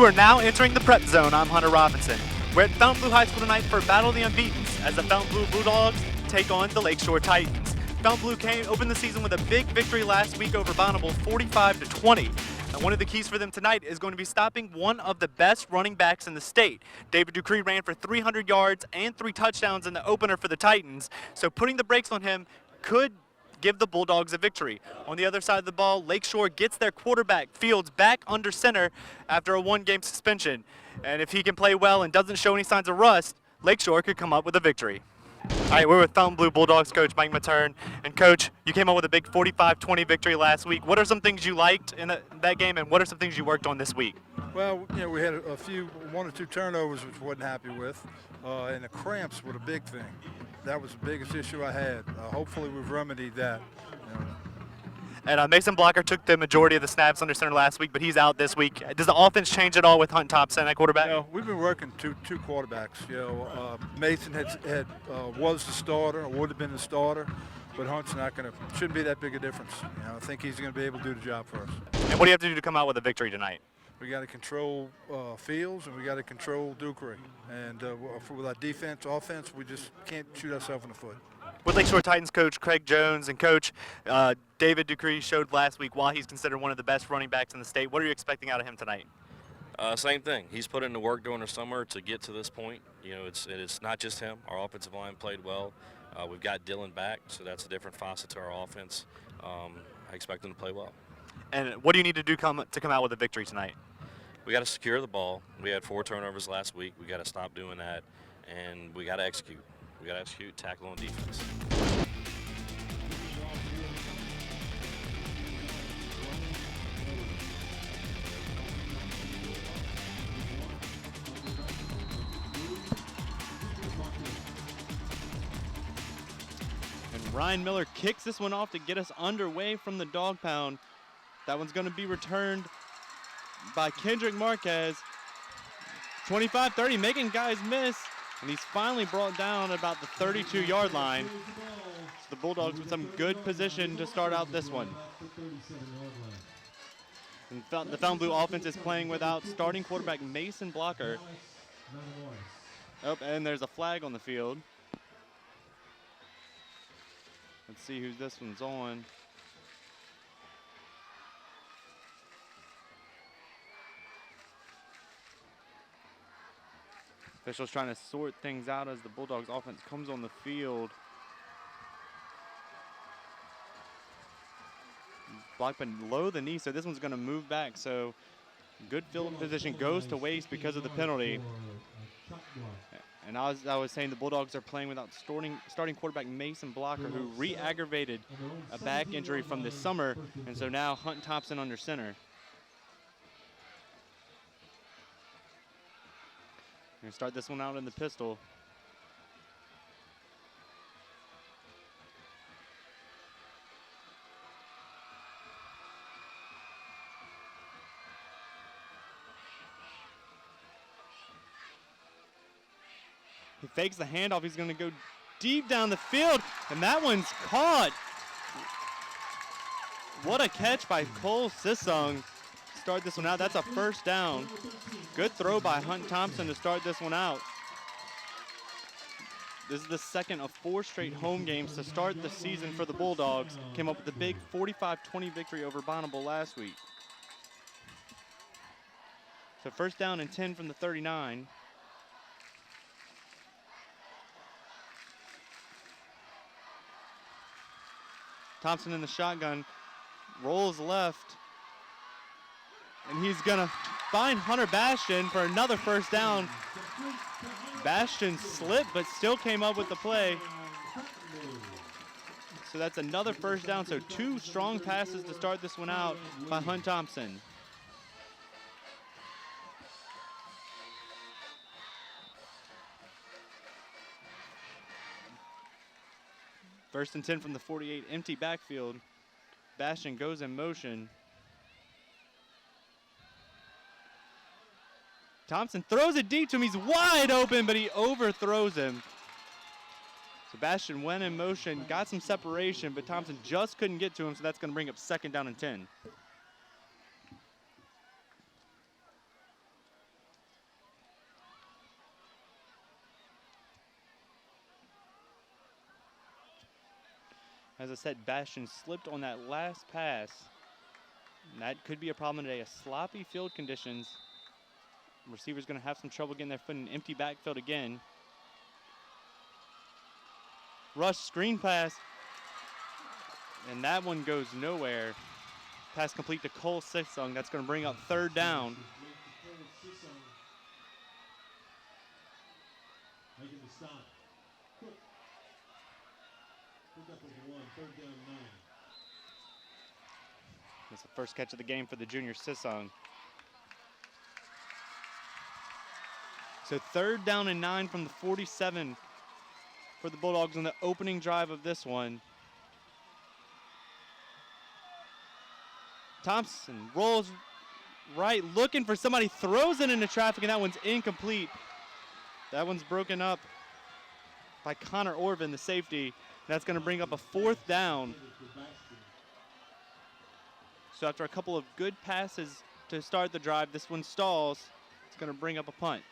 You are now entering the Prep Zone. I'm Hunter Robinson. We're at Fontainebleau High School tonight for Battle of the Unbeatens as the Fontainebleau Bulldogs take on the Lakeshore Titans. Fontainebleau opened the season with a big victory last week over Bonneville, 45-20. And one of the keys for them tonight is going to be stopping one of the best running backs in the state. David Dupree ran for 300 yards and 3 touchdowns in the opener for the Titans, so putting the brakes on him could give the Bulldogs a victory. On the other side of the ball, Lakeshore gets their quarterback, Fields, back under center after a 1-game suspension. And if he can play well and doesn't show any signs of rust, Lakeshore could come up with a victory. All right, we're with Fontainebleau Bulldogs coach Mike Matern. And coach, you came up with a big 45-20 victory last week. What are some things you liked in that game, and what are some things you worked on this week? Well, you know, we had one or two turnovers, which I wasn't happy with, and the cramps were the big thing. That was the biggest issue I had. Hopefully we've remedied that. You know. And Mason Blocker took the majority of the snaps under center last week, but he's out this week. Does the offense change at all with Hunt Thompson at quarterback? You know, we've been working two quarterbacks. You know, Mason was the starter, or would have been the starter, but Hunt's shouldn't be that big a difference. You know, I think he's going to be able to do the job for us. And what do you have to do to come out with a victory tonight? We got to control Fields, and we got to control Dupree. And with our defense, offense, we just can't shoot ourselves in the foot. With Lakeshore Titans coach Craig Jones and coach David Dupree showed last week why he's considered one of the best running backs in the state. What are you expecting out of him tonight? Same thing. He's put in the work during the summer to get to this point. You know, it's not just him. Our offensive line played well. We've got Dylan back, so that's a different facet to our offense. I expect him to play well. And what do you need to do to come out with a victory tonight? We got to secure the ball. We had 4 turnovers last week. We got to stop doing that, and we got to execute. We got to execute, tackle on defense. And Ryan Miller kicks this one off to get us underway from the dog pound. That one's going to be returned by Kendrick Marquez. 25-30, making guys miss. And he's finally brought down about the 32-yard line. So the Bulldogs with some good position to start out this one. And the Fontainebleau offense is playing without starting quarterback Mason Blocker. Oh, and there's a flag on the field. Let's see who this one's on. Officials trying to sort things out as the Bulldogs offense comes on the field. Blocked below the knee, so this one's going to move back. So good field position goes to waste because of the penalty. And as I was saying, the Bulldogs are playing without starting quarterback Mason Blocker, who re-aggravated a back injury from this summer. And so now Hunt Thompson under center. We're going to start this one out in the pistol. He fakes the handoff. He's going to go deep down the field, and that one's caught. What a catch by Cole Sissung. Start this one out. That's a first down. Good throw by Hunt Thompson to start this one out. This is the second of 4 straight home games to start the season for the Bulldogs. Came up with a big 45-20 victory over Bonneville last week. So first down and 10 from the 39. Thompson in the shotgun, rolls left, and he's gonna find Hunter Bastian for another first down. Bastian slipped, but still came up with the play. So that's another first down. So 2 strong passes to start this one out by Hunt Thompson. First and 10 from the 48, empty backfield. Bastian goes in motion. Thompson throws it deep to him. He's wide open, but he overthrows him. Sebastian went in motion, got some separation, but Thompson just couldn't get to him, so that's going to bring up second down and 10. As I said, Bastion slipped on that last pass. And that could be a problem today. A sloppy field conditions. Receiver's going to have some trouble getting their foot in an empty backfield again. Rush screen pass. And that one goes nowhere. Pass complete to Cole Sissung. That's going to bring up third down. Making the stop. Cook. Pick up over 1, third down 9. That's the first catch of the game for the junior Sissung. So third down and 9 from the 47 for the Bulldogs on the opening drive of this one. Thompson rolls right, looking for somebody, throws it into traffic, and that one's incomplete. That one's broken up by Connor Orvin, the safety. That's going to bring up a fourth down. So after a couple of good passes to start the drive, this one stalls. It's going to bring up a punt.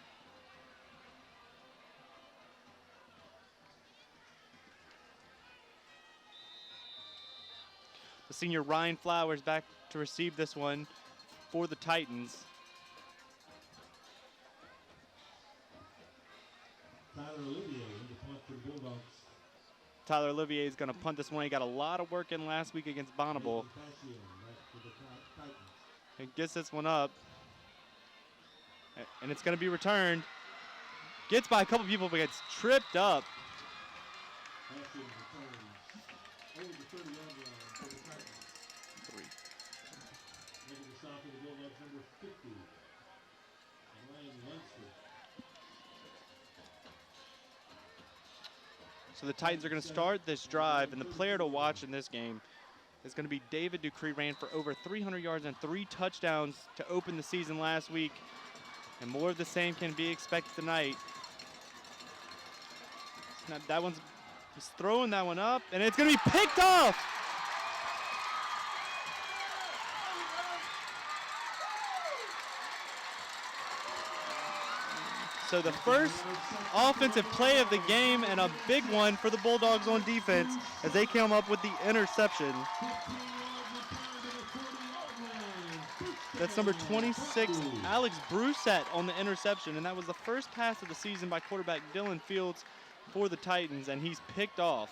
The senior Ryan Flowers back to receive this one for the Titans. Tyler Olivier in the punt for the Bulldogs. Tyler Olivier is going to punt this one. He got a lot of work in last week against Bonneville. He gets this one up. And it's going to be returned. Gets by a couple people, but gets tripped up. Over the 30-yard line for the Titans. 3. Making the stop for the Bulldogs, number 50. Ryan Lunsford. So the Titans are going to start this drive, and the player to watch in this game is going to be David Ducree. Ran for over 300 yards and 3 touchdowns to open the season last week. And more of the same can be expected tonight. Now that one's just throwing that one up, and it's going to be picked off. So the first offensive play of the game, and a big one for the Bulldogs on defense as they came up with the interception. That's number 26, Alex Brusette on the interception, and that was the first pass of the season by quarterback Dylan Fields for the Titans, and he's picked off.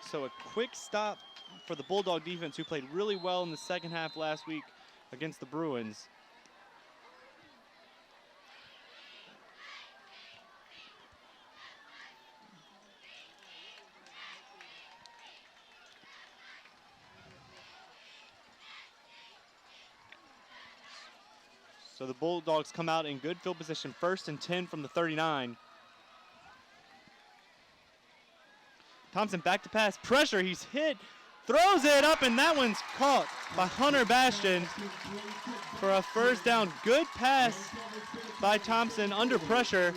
So a quick stop for the Bulldog defense, who played really well in the second half last week against the Bruins. So the Bulldogs come out in good field position, 1st and 10 from the 39. Thompson back to pass, pressure, he's hit, throws it up, and that one's caught by Hunter Bastion for a first down. Good pass by Thompson under pressure.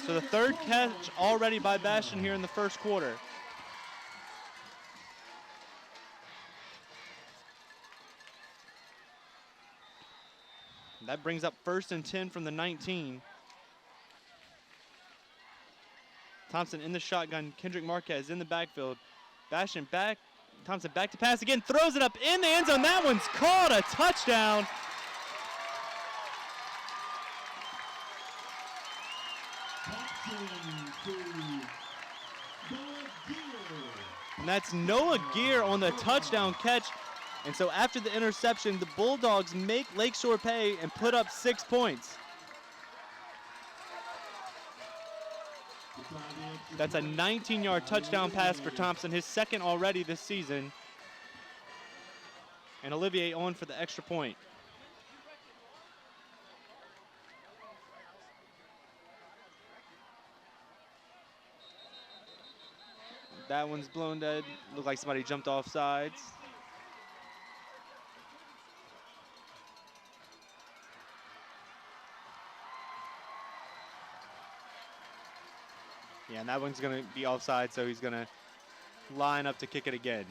So the third catch already by Bastion here in the first quarter. That brings up 1st and 10 from the 19. Thompson in the shotgun. Kendrick Marquez in the backfield. Bastion back. Thompson back to pass again. Throws it up in the end zone. That one's caught. A touchdown. And that's Noah Gear on the touchdown catch. And so after the interception, the Bulldogs make Lakeshore pay and put up 6 points. That's a 19-yard touchdown pass for Thompson, his second already this season. And Olivier on for the extra point. That one's blown dead. Looked like somebody jumped off sides. Yeah, and that one's going to be offside, so he's going to line up to kick it again.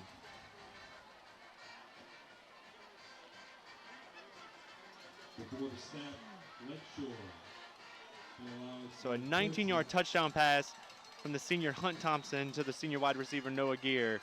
Before the snap, Lakeshore. So a 19-yard touchdown pass from the senior Hunt Thompson to the senior wide receiver Noah Gear.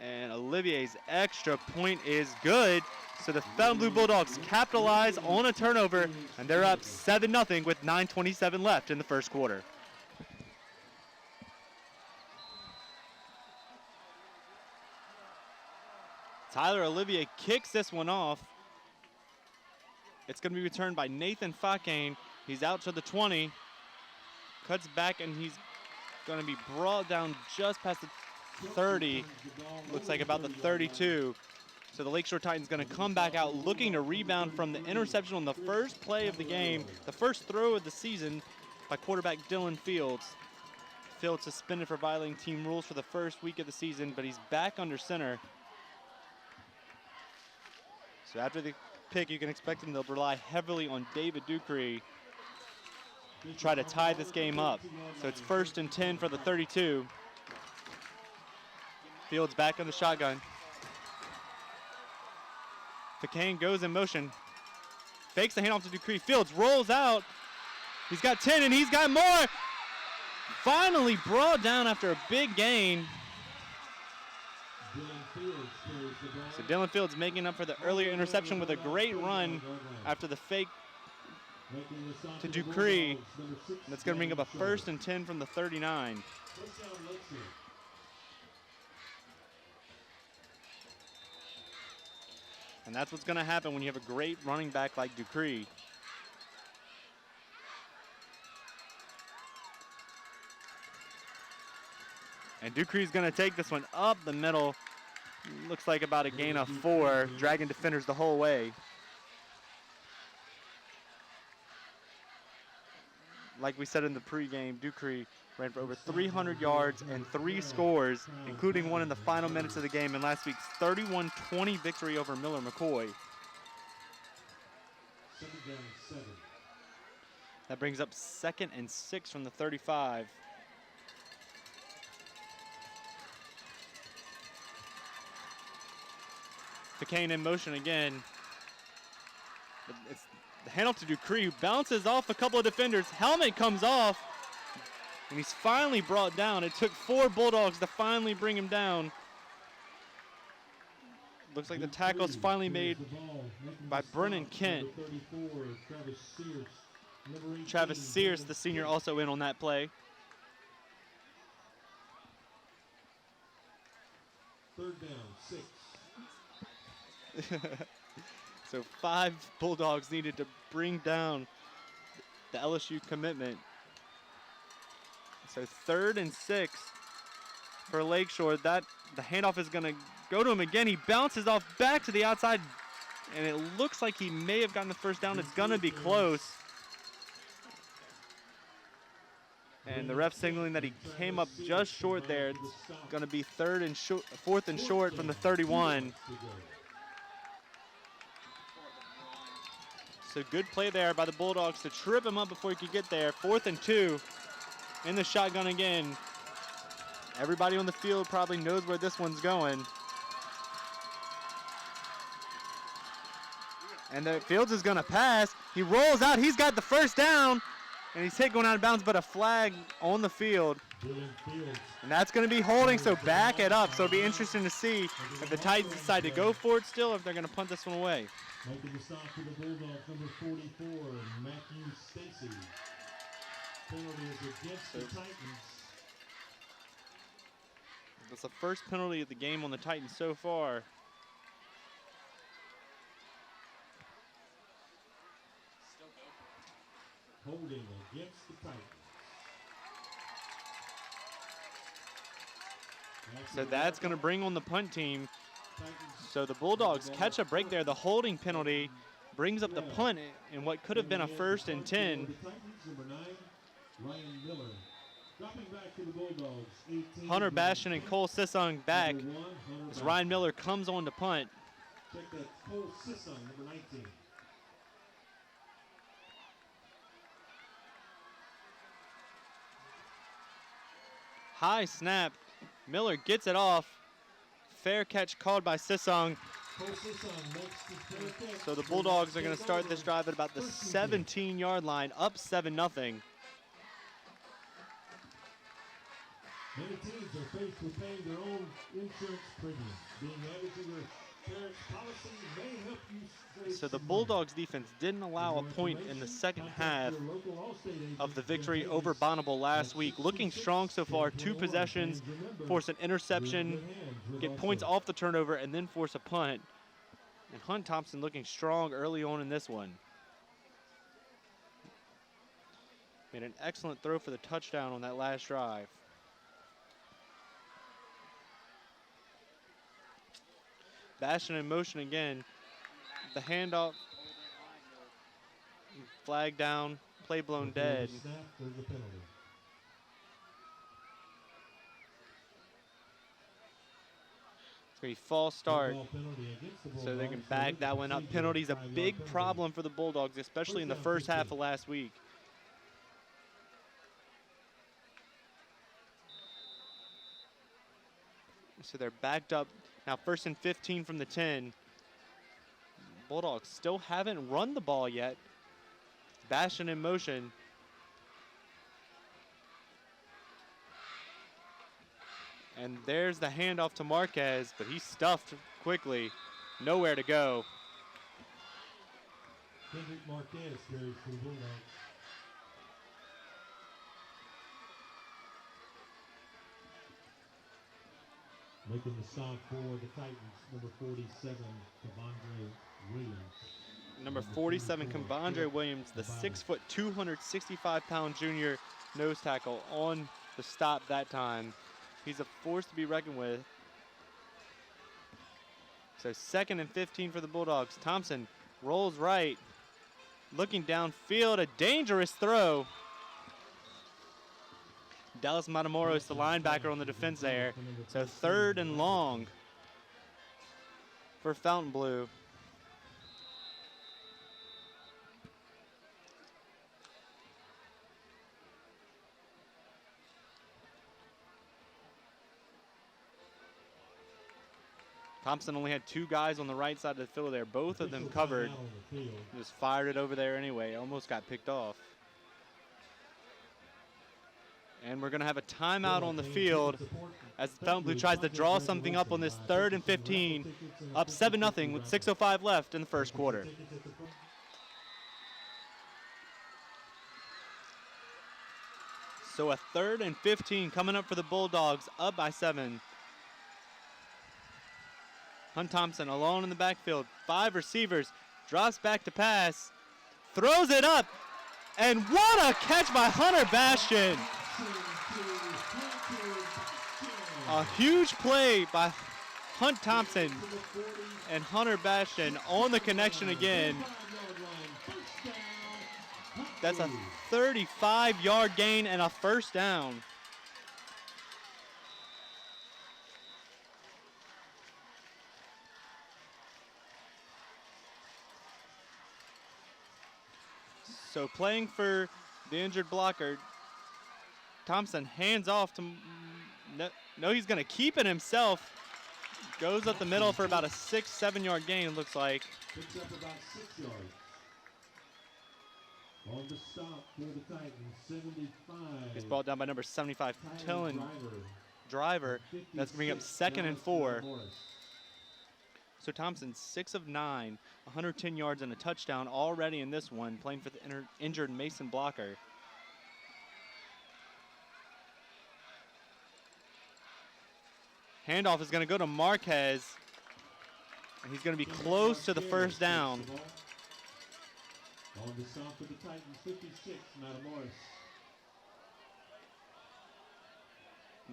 And Olivier's extra point is good. So the Fontainebleau Bulldogs capitalize on a turnover, and they're up 7-0 with 9:27 left in the first quarter. Tyler Olivier kicks this one off. It's going to be returned by Nathan Fakane. He's out to the 20, cuts back, and he's going to be brought down just past the 30. Looks like about the 32. So the Lakeshore Titans going to come back out looking to rebound from the interception on the first play of the game, the first throw of the season by quarterback Dylan Fields. Fields suspended for violating team rules for the first week of the season, but he's back under center. So after the pick, you can expect them to rely heavily on David Ducree to try to tie this game up. So it's 1st and 10 for the 32. Fields back on the shotgun. Fakane goes in motion. Fakes the handoff to Ducree. Fields rolls out. He's got 10 and he's got more. Finally brought down after a big gain. So Dylan Fields making up for the earlier interception with a great run after the fake to Ducree. That's going to bring up a 1st and 10 from the 39. And that's what's going to happen when you have a great running back like Ducree. And Ducree's going to take this one up the middle. Looks like about a gain of 4, dragging defenders the whole way. Like we said in the pregame, Ducree ran for over 300 yards and 3 scores, including one in the final minutes of the game in last week's 31-20 victory over Miller McCoy. That brings up 2nd and 6 from the 35. Fakane in motion again. It's the handoff to Ducree, who bounces off a couple of defenders. Helmet comes off, and he's finally brought down. It took 4 Bulldogs to finally bring him down. Looks like the tackle's finally made by Brennan Kent. Travis Sears, the senior, also in on that play. 3rd down, 6. So 5 Bulldogs needed to bring down the LSU commitment. So 3rd and 6 for Lakeshore. The handoff is going to go to him again. He bounces off back to the outside, and it looks like he may have gotten the 1st down. It's going to be close. And the ref signaling that he came up just short there. It's going to be 4th and short from the 31. So good play there by the Bulldogs to trip him up before he could get there. 4th and 2 in the shotgun again. Everybody on the field probably knows where this one's going. And the Fields is going to pass. He rolls out. He's got the 1st down. And he's hit going out of bounds, but a flag on the field. And that's going to be holding, so back it up. So it'll be interesting to see if the Titans decide to go for it still, or if they're going to punt this one away. Making the stop for the Bulldogs, number 44, Matthew Stacy. Penalty is against the Titans. That's the first penalty of the game on the Titans so far. Holding against the Titans. So that's going to bring on the punt team. So the Bulldogs catch a break there. The holding penalty brings up the punt in what could have been a 1st and 10. Hunter Bastion and Cole Sissong back as Ryan Miller comes on to punt. Check that, Cole Sissong, number 19. High snap. Miller gets it off. Fair catch called by Sisong. So the Bulldogs are going to start this drive at about the 17-yard line, up 7-0. Many teams are faced with paying their own insurance premium. Being added to their parents' policy may help you save So the some Bulldogs defense didn't allow a point in the second half of the victory over Bonneville last week. Looking strong so far. 2 possessions, force an interception, get points off the turnover, and then force a punt. And Hunt Thompson looking strong early on in this one. Made an excellent throw for the touchdown on that last drive. Bastion in motion again. The handoff. Flag down. Play blown dead. It's going to be false start. So they can bag that one up. Penalty's a big problem for the Bulldogs, especially in the first half of last week. So they're backed up. Now 1st and 15 from the 10. Bulldogs still haven't run the ball yet. Bastion in motion. And there's the handoff to Marquez, but he's stuffed quickly. Nowhere to go. Kendrick Marquez carries for the Bulldogs. Making the stop for the Titans, number 47, Kavondre Williams. Number 47, Kavondre Williams, the 6', 265-pound junior nose tackle on the stop that time. He's a force to be reckoned with. So 2nd and 15 for the Bulldogs. Thompson rolls right, looking downfield, a dangerous throw. Dallas Matamoros, the linebacker on the defense there. So 3rd and long for Fontainebleau. Thompson only had 2 guys on the right side of the field there. Both of them covered. Just fired it over there anyway. Almost got picked off. And we're going to have a timeout on the field as Fontainebleau tries to draw something up on this 3rd and 15. Up 7-0 with 6:05 left in the first quarter. So a 3rd and 15 coming up for the Bulldogs, up by 7. Hunt Thompson alone in the backfield. 5 receivers. Drops back to pass. Throws it up. And what a catch by Hunter Bastion. A huge play by Hunt Thompson and Hunter Bastion on the connection again. That's a 35-yard gain and a 1st down. So playing for the injured blocker, Thompson hands off to, no, he's gonna keep it himself. Goes up the middle for about a 6-7 yard gain, it looks like. Picks up about 6 yards. On the stop for the Titans, 75. Gets brought down by number 75, Tillin Driver. That's bringing up 2nd and 4. So Thompson, 6 of 9, 110 yards and a touchdown already in this one, playing for the injured Mason blocker. Handoff is going to go to Marquez. And he's going to be close to the 1st down. On the stop for the Titans, 56, Matamoros.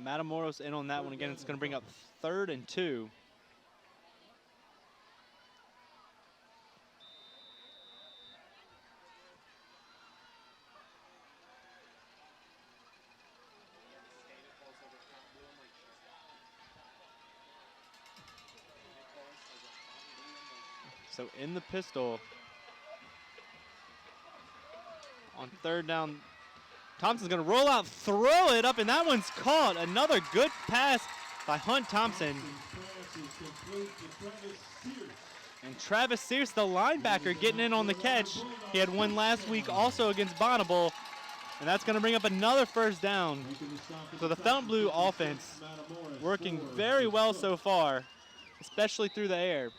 Matamoros in on that one again. It's going to bring up 3rd and 2. So in the pistol, on 3rd down, Thompson's going to roll out, throw it up, and that one's caught. Another good pass by Hunt Thompson. And Travis Sears, the linebacker, getting in on the catch. He had one last week also against Bonneville, and that's going to bring up another first down. So the Fontainebleau offense working very well so far, especially through the air.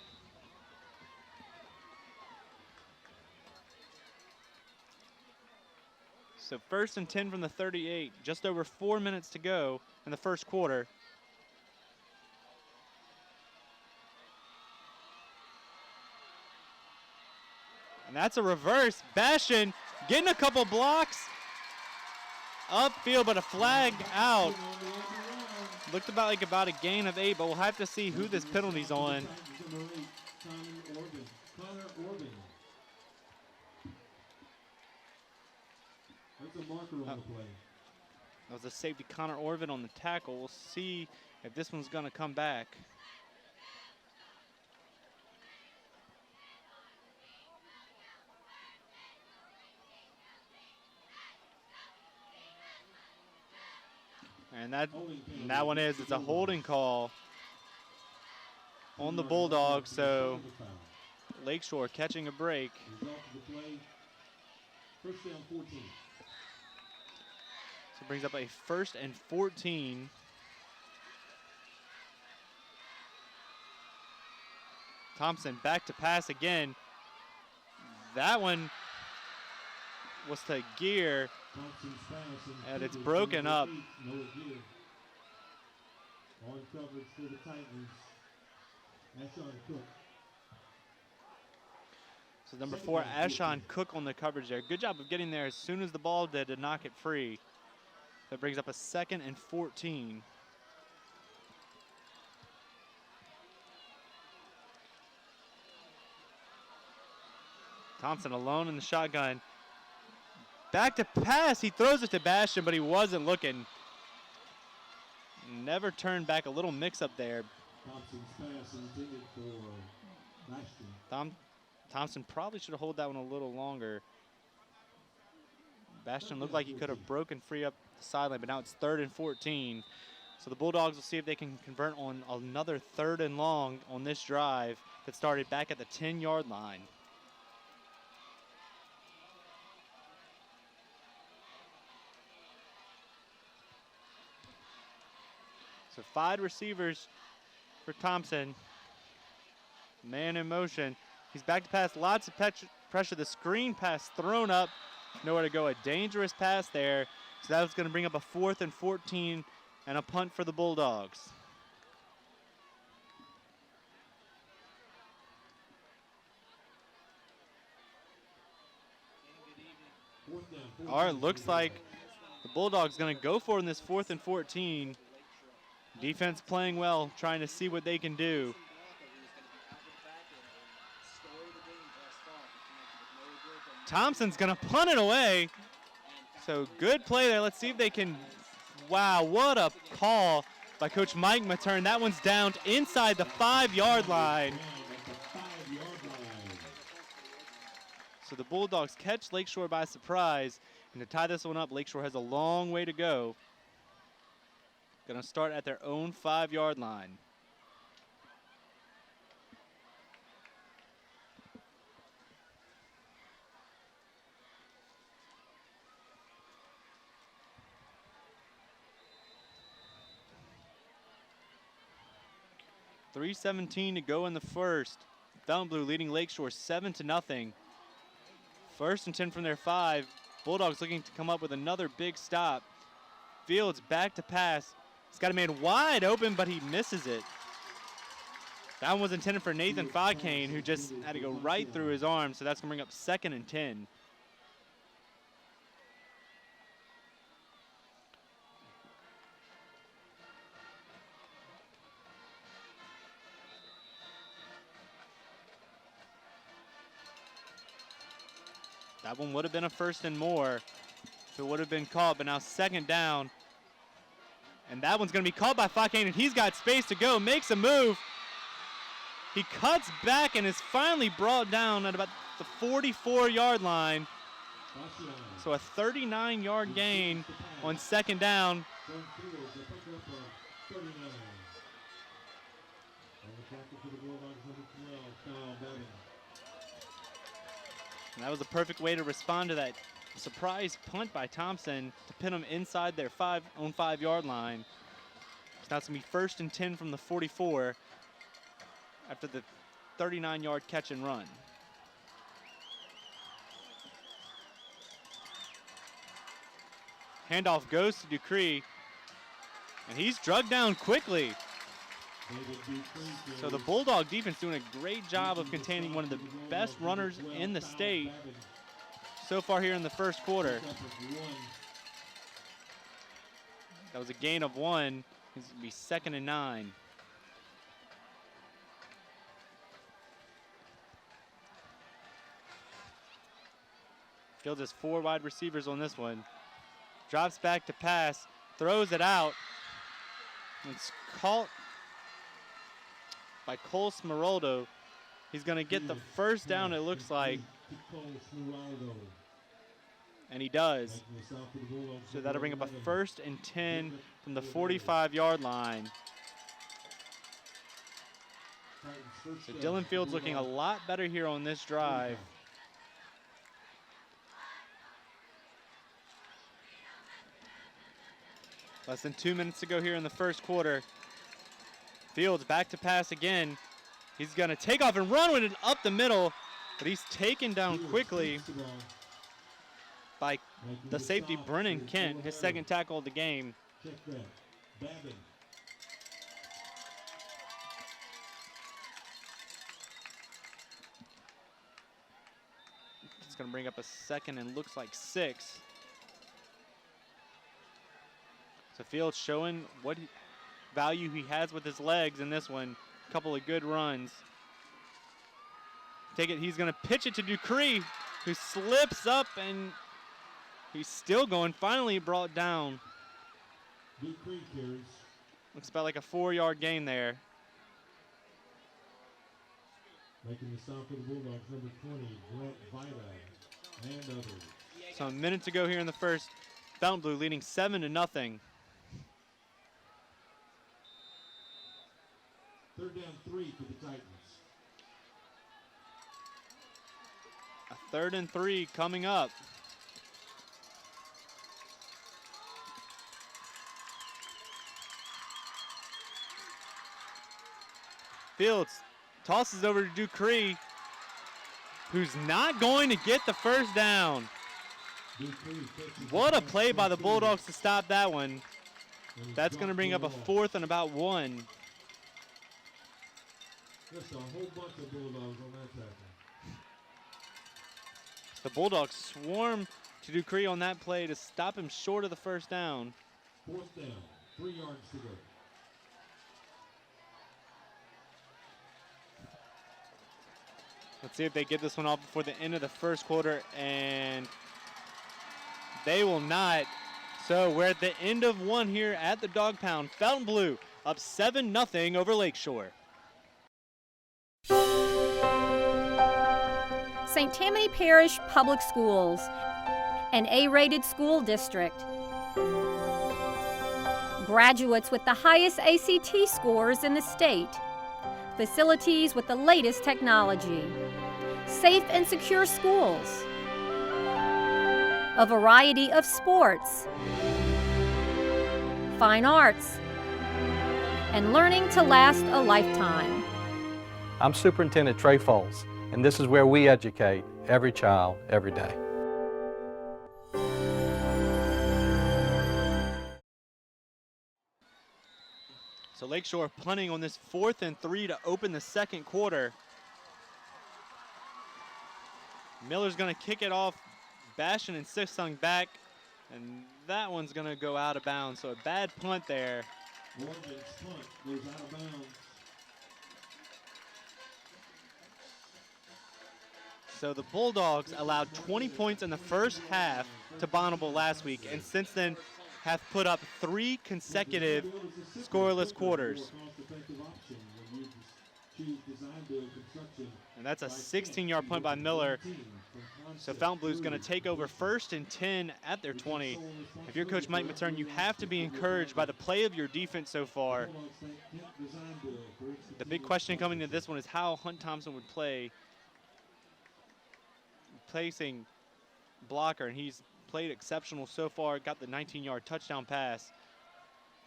So 1st and 10 from the 38, just over 4 minutes to go in the first quarter. And that's a reverse. Bastion getting a couple blocks upfield, but a flag out. Looked about a gain of 8, but we'll have to see who this penalty's on. That was a safety, Connor Orvin on the tackle. We'll see if this one's going to come back. And that one is, it's a holding call on the Bulldogs, so Lakeshore catching a break. First down 14. So it brings up a 1st and 14. Thompson back to pass again. That one was to Gear, and it's broken up. On coverage for the Titans. Ashon Cook. So number 4, Ashon Cook on the coverage there. Good job of getting there as soon as the ball did to knock it free. That brings up a 2nd and 14. Thompson alone in the shotgun. Back to pass. He throws it to Bastion, but he wasn't looking. Never turned back. A little mix-up there. Thompson's pass intended for Bastion. Thompson probably should have held that one a little longer. Bastion looked like he could have broken free up the sideline, but now it's 3rd and 14. So the Bulldogs will see if they can convert on another 3rd and long on this drive that started back at the 10-yard line. So 5 receivers for Thompson. Man in motion. He's back to pass, lots of pressure. The screen pass thrown up. Nowhere to go, a dangerous pass there. So that was going to bring up a 4th and 14 and a punt for the Bulldogs. All right, looks like the Bulldogs going to go for it in this 4th and 14. Defense playing well, trying to see what they can do. Thompson's going to punt it away. So good play there. Let's see if they can. Wow, what a call by Coach Mike Matern. That one's down inside the 5-yard line. So the Bulldogs catch Lakeshore by surprise. And to tie this one up, Lakeshore has a long way to go. Going to start at their own 5-yard line. .3:17 to go in the first. Fontainebleau leading Lakeshore 7-0. 1st and 10 from their 5. Bulldogs looking to come up with another big stop. Fields back to pass. He's got a man wide open, but he misses it. That one was intended for Nathan Fodkane, who just had to go right through his arm, so that's going to bring up 2nd and 10. That one would have been a 1st and more if it would have been called, but now 2nd down. And that one's going to be called by Fodkane, and he's got space to go, makes a move. He cuts back and is finally brought down at about the 44-yard line. So a 39-yard gain on second down. From Fields, a pickup of 39. On the tackle for the Bulldogs, number 12, foul Babin. And that was a perfect way to respond to that surprise punt by Thompson to pin them inside their 5-yard line. So now it's going to be 1st and 10 from the 44 after the 39-yard catch and run. Handoff goes to Dupree, and he's drugged down quickly. So the Bulldog defense doing a great job of containing one of the best runners in the state so far here in the first quarter. That was a gain of 1. It's going to be 2nd and 9. Fields has 4 wide receivers on this one. Drops back to pass, throws it out. It's caught by Cole Smeraldo. He's going to get the first down, it looks like. And he does. So that'll bring up a 1st and 10 from the 45-yard line. So Dylan Fields looking a lot better here on this drive. Less than 2 minutes to go here in the first quarter. Fields back to pass again. He's going to take off and run with it up the middle, but he's taken down quickly by the safety Brennan Kent, his 2nd tackle of the game. Check that. Babin. It's going to bring up a 2nd and looks like 6. So Fields showing what value he has with his legs in this one. A couple of good runs. Take it, he's going to pitch it to Dupree, who slips up, and he's still going. Finally brought down. Dupree carries. Looks about like a 4-yard gain there. Making the stop for the Bulldogs, number 20, Brett Vida, and others. So a minute to go here in the first. Fontainebleau leading 7-0. 3rd down 3 for the Titans. A 3rd and 3 coming up. Fields tosses over to Dupree, who's not going to get the first down. What a play by the Bulldogs to stop that one. That's going to bring up a 4th and about 1. Just a whole bunch of Bulldogs on that tackle. The Bulldogs swarm to Dupree on that play to stop him short of the first down. 4th down, 3 yards to go. Let's see if they get this one off before the end of the first quarter, and they will not. So we're at the end of 1 here at the Dog Pound. Fontainebleau up 7-0 over Lakeshore. St. Tammany Parish Public Schools, an A-rated school district. Graduates with the highest ACT scores in the state. Facilities with the latest technology. Safe and secure schools. A variety of sports. Fine arts. And learning to last a lifetime. I'm Superintendent Trey Foles, and this is where we educate every child, every day. So Lakeshore punting on this 4th and 3 to open the second quarter. Miller's going to kick it off. Bastion and Sixsung back, and that one's going to go out of bounds. So a bad punt there. Morgan's punt goes out of bounds. So the Bulldogs allowed 20 points in the first half to Bonneville last week, and since then have put up 3 consecutive scoreless quarters. And that's a 16-yard punt by Miller. So Fontainebleau's going to take over 1st and 10 at their 20. If you're Coach Mike Matern, you have to be encouraged by the play of your defense so far. The big question coming to this one is how Hunt Thompson would play placing blocker, and he's played exceptional so far, got the 19-yard touchdown pass.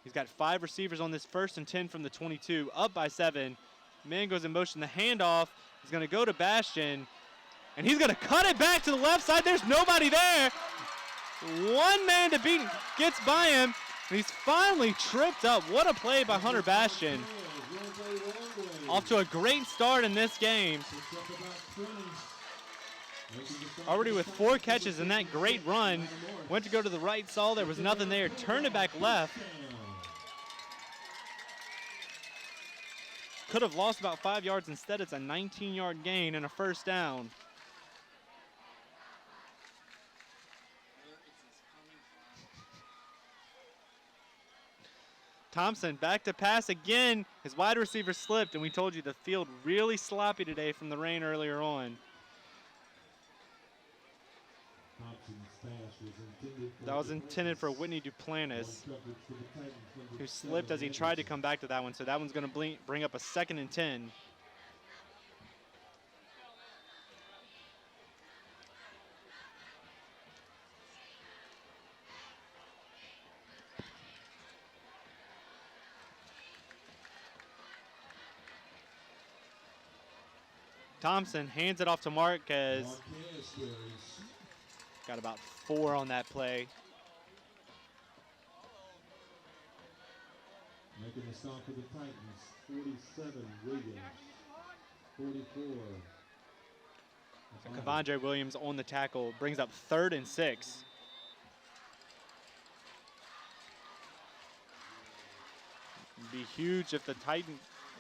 He's got 5 receivers on this 1st and 10 from the 22, up by 7. Man goes in motion, the handoff is going to go to Bastion, and he's going to cut it back to the left side. There's nobody there. One man to beat, gets by him, and he's finally tripped up. What a play by Hunter Bastion. Off to a great start in this game. Already with 4 catches in that great run. Went to go to the right, saw there was nothing there, turned it back left. Could have lost about 5 yards. Instead, it's a 19-yard gain and a 1st down. Thompson back to pass again. His wide receiver slipped, and we told you the field really sloppy today from the rain earlier on. That was intended for Whitney Duplantis, who slipped as he tried to come back to that one. So that one's going to bring up a 2nd and 10. Thompson hands it off to Marquez. Got about 4 on that play. Making the stop for the Titans, 47 Williams, 44. So Kavondre Williams on the tackle brings up 3rd and 6. It'd be huge if the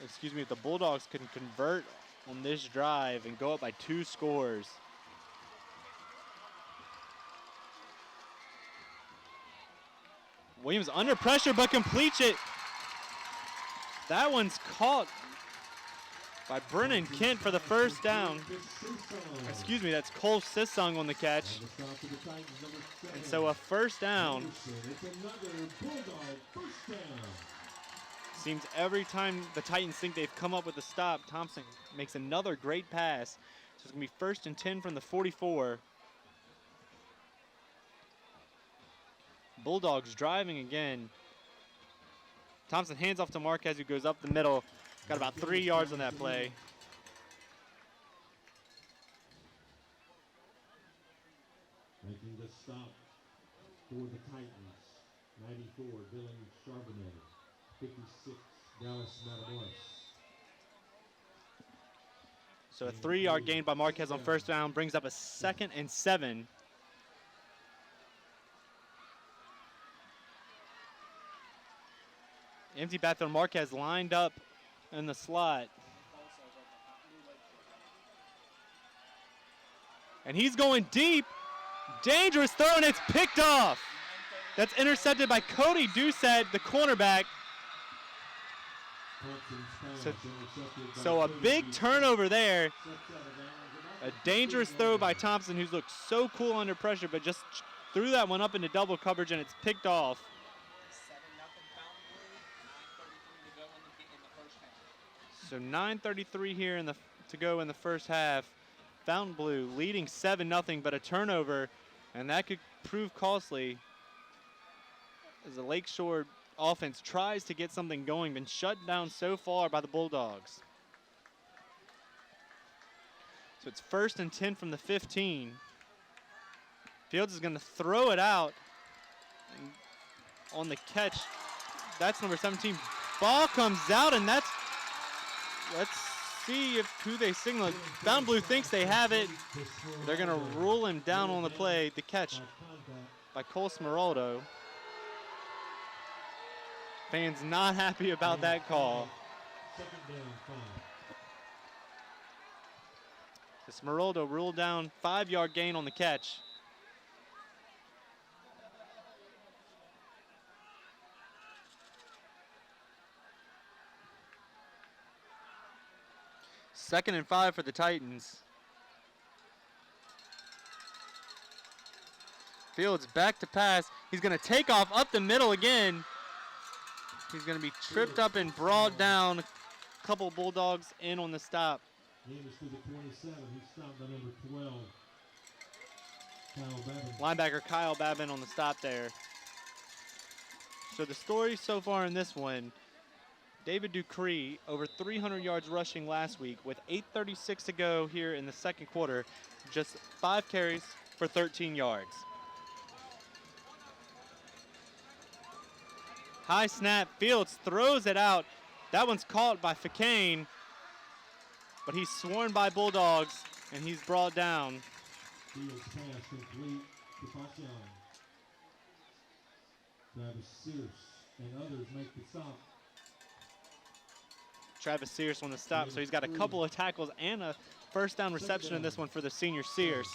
if the Bulldogs can convert on this drive and go up by 2 scores. Williams under pressure but completes it. That one's caught by Brennan Kent for the 1st down. Excuse me, that's Cole Sissung on the catch. And so a 1st down. Seems every time the Titans think they've come up with a stop, Thompson makes another great pass. So it's going to be 1st and 10 from the 44. Bulldogs driving again. Thompson hands off to Marquez, who goes up the middle. Got about 3 yards on that play. Making the stop for the Titans, 94 Dylan Charbonnet, 56 Dallas Matamoros. So a 3-yard gain by Marquez on 1st down brings up a 2nd and 7. Empty backfield. Marquez lined up in the slot. And he's going deep. Dangerous throw, and it's picked off. That's intercepted by Cody Doucette, the cornerback. So a big turnover there. A dangerous throw by Thompson, who's looked so cool under pressure, but just threw that one up into double coverage, and it's picked off. So 9:33 here to go in the 1st half. Fontainebleau leading 7-0, but a turnover, and that could prove costly as the Lakeshore offense tries to get something going, been shut down so far by the Bulldogs. So it's 1st and 10 from the 15. Fields is going to throw it out, and on the catch, that's number 17. Ball comes out, and let's see who they signal. Fontainebleau thinks they have it. They're going to rule him down on the play. The catch by Cole Smeraldo. Fans not happy about that call. So Smeraldo ruled down, 5-yard gain on the catch. 2nd and 5 for the Titans. Fields back to pass. He's going to take off up the middle again. He's going to be tripped up and brought down. A couple Bulldogs in on the stop. Game is to the 27. He's stopped by number 12. Kyle Babin. Linebacker Kyle Babin on the stop there. So the story so far in this one, David Dupree, over 300 yards rushing last week with 8:36 to go here in the second quarter. Just 5 carries for 13 yards. High snap, Fields throws it out. That one's caught by Ficane, but he's sworn by Bulldogs, and he's brought down. Fields pass complete to Fasciano. Travis Sears and others make the stop. Travis Sears on the stop, so he's got a couple of tackles and a first down reception in this one for the senior Sears.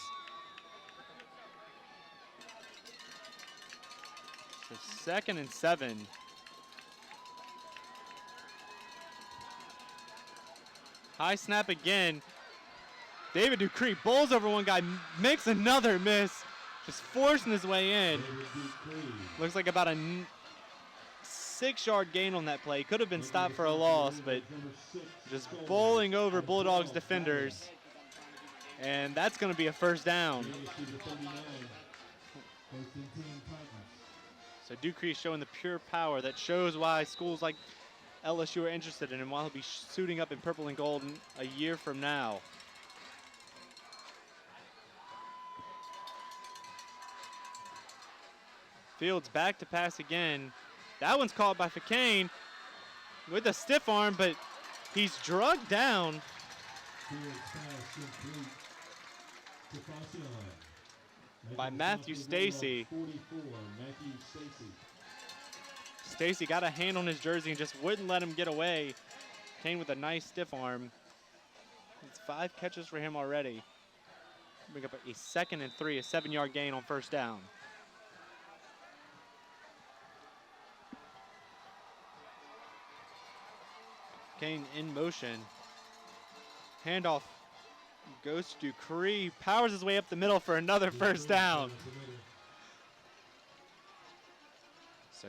So 2nd and 7. High snap again. David Dupree bowls over one guy, makes another miss, just forcing his way in. Looks like about a 6-yard gain on that play. Could have been stopped for a loss, but just bowling over Bulldogs defenders. And that's going to be a first down. So Dupree showing the pure power that shows why schools like LSU are interested in him, while he'll be suiting up in purple and gold a year from now. Fields back to pass again. That one's caught by Ficane with a stiff arm, but he's drugged down. By Matthew Stacy. Stacy got a hand on his jersey and just wouldn't let him get away. Kane with a nice stiff arm. It's 5 catches for him already. Bring up a 2nd and 3, a 7-yard gain on first down. Kane in motion. Handoff goes to Dupree. Powers his way up the middle for another first down. So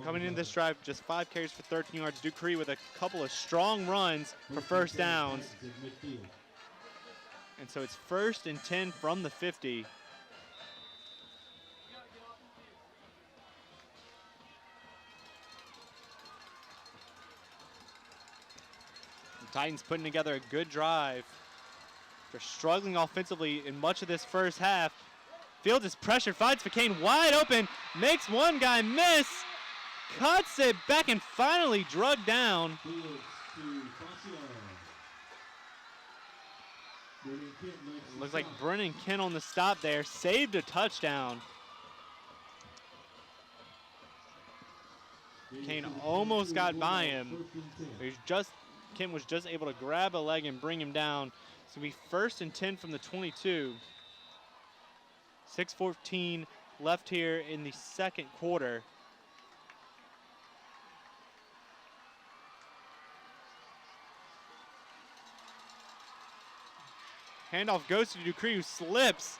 coming into this drive, just 5 carries for 13 yards. Dupree with a couple of strong runs for first downs. And so it's 1st and 10 from the 50. The Titans putting together a good drive. They're struggling offensively in much of this first half. Fields is pressured, finds Ficane wide open, makes one guy miss, cuts it back and finally drugged down. Looks like Brennan Kent on the stop there, saved a touchdown. Kane almost got by him. Kent was just able to grab a leg and bring him down. It's going to be 1st and 10 from the 22. 6:14 left here in the second quarter. Handoff goes to Dupree, who slips.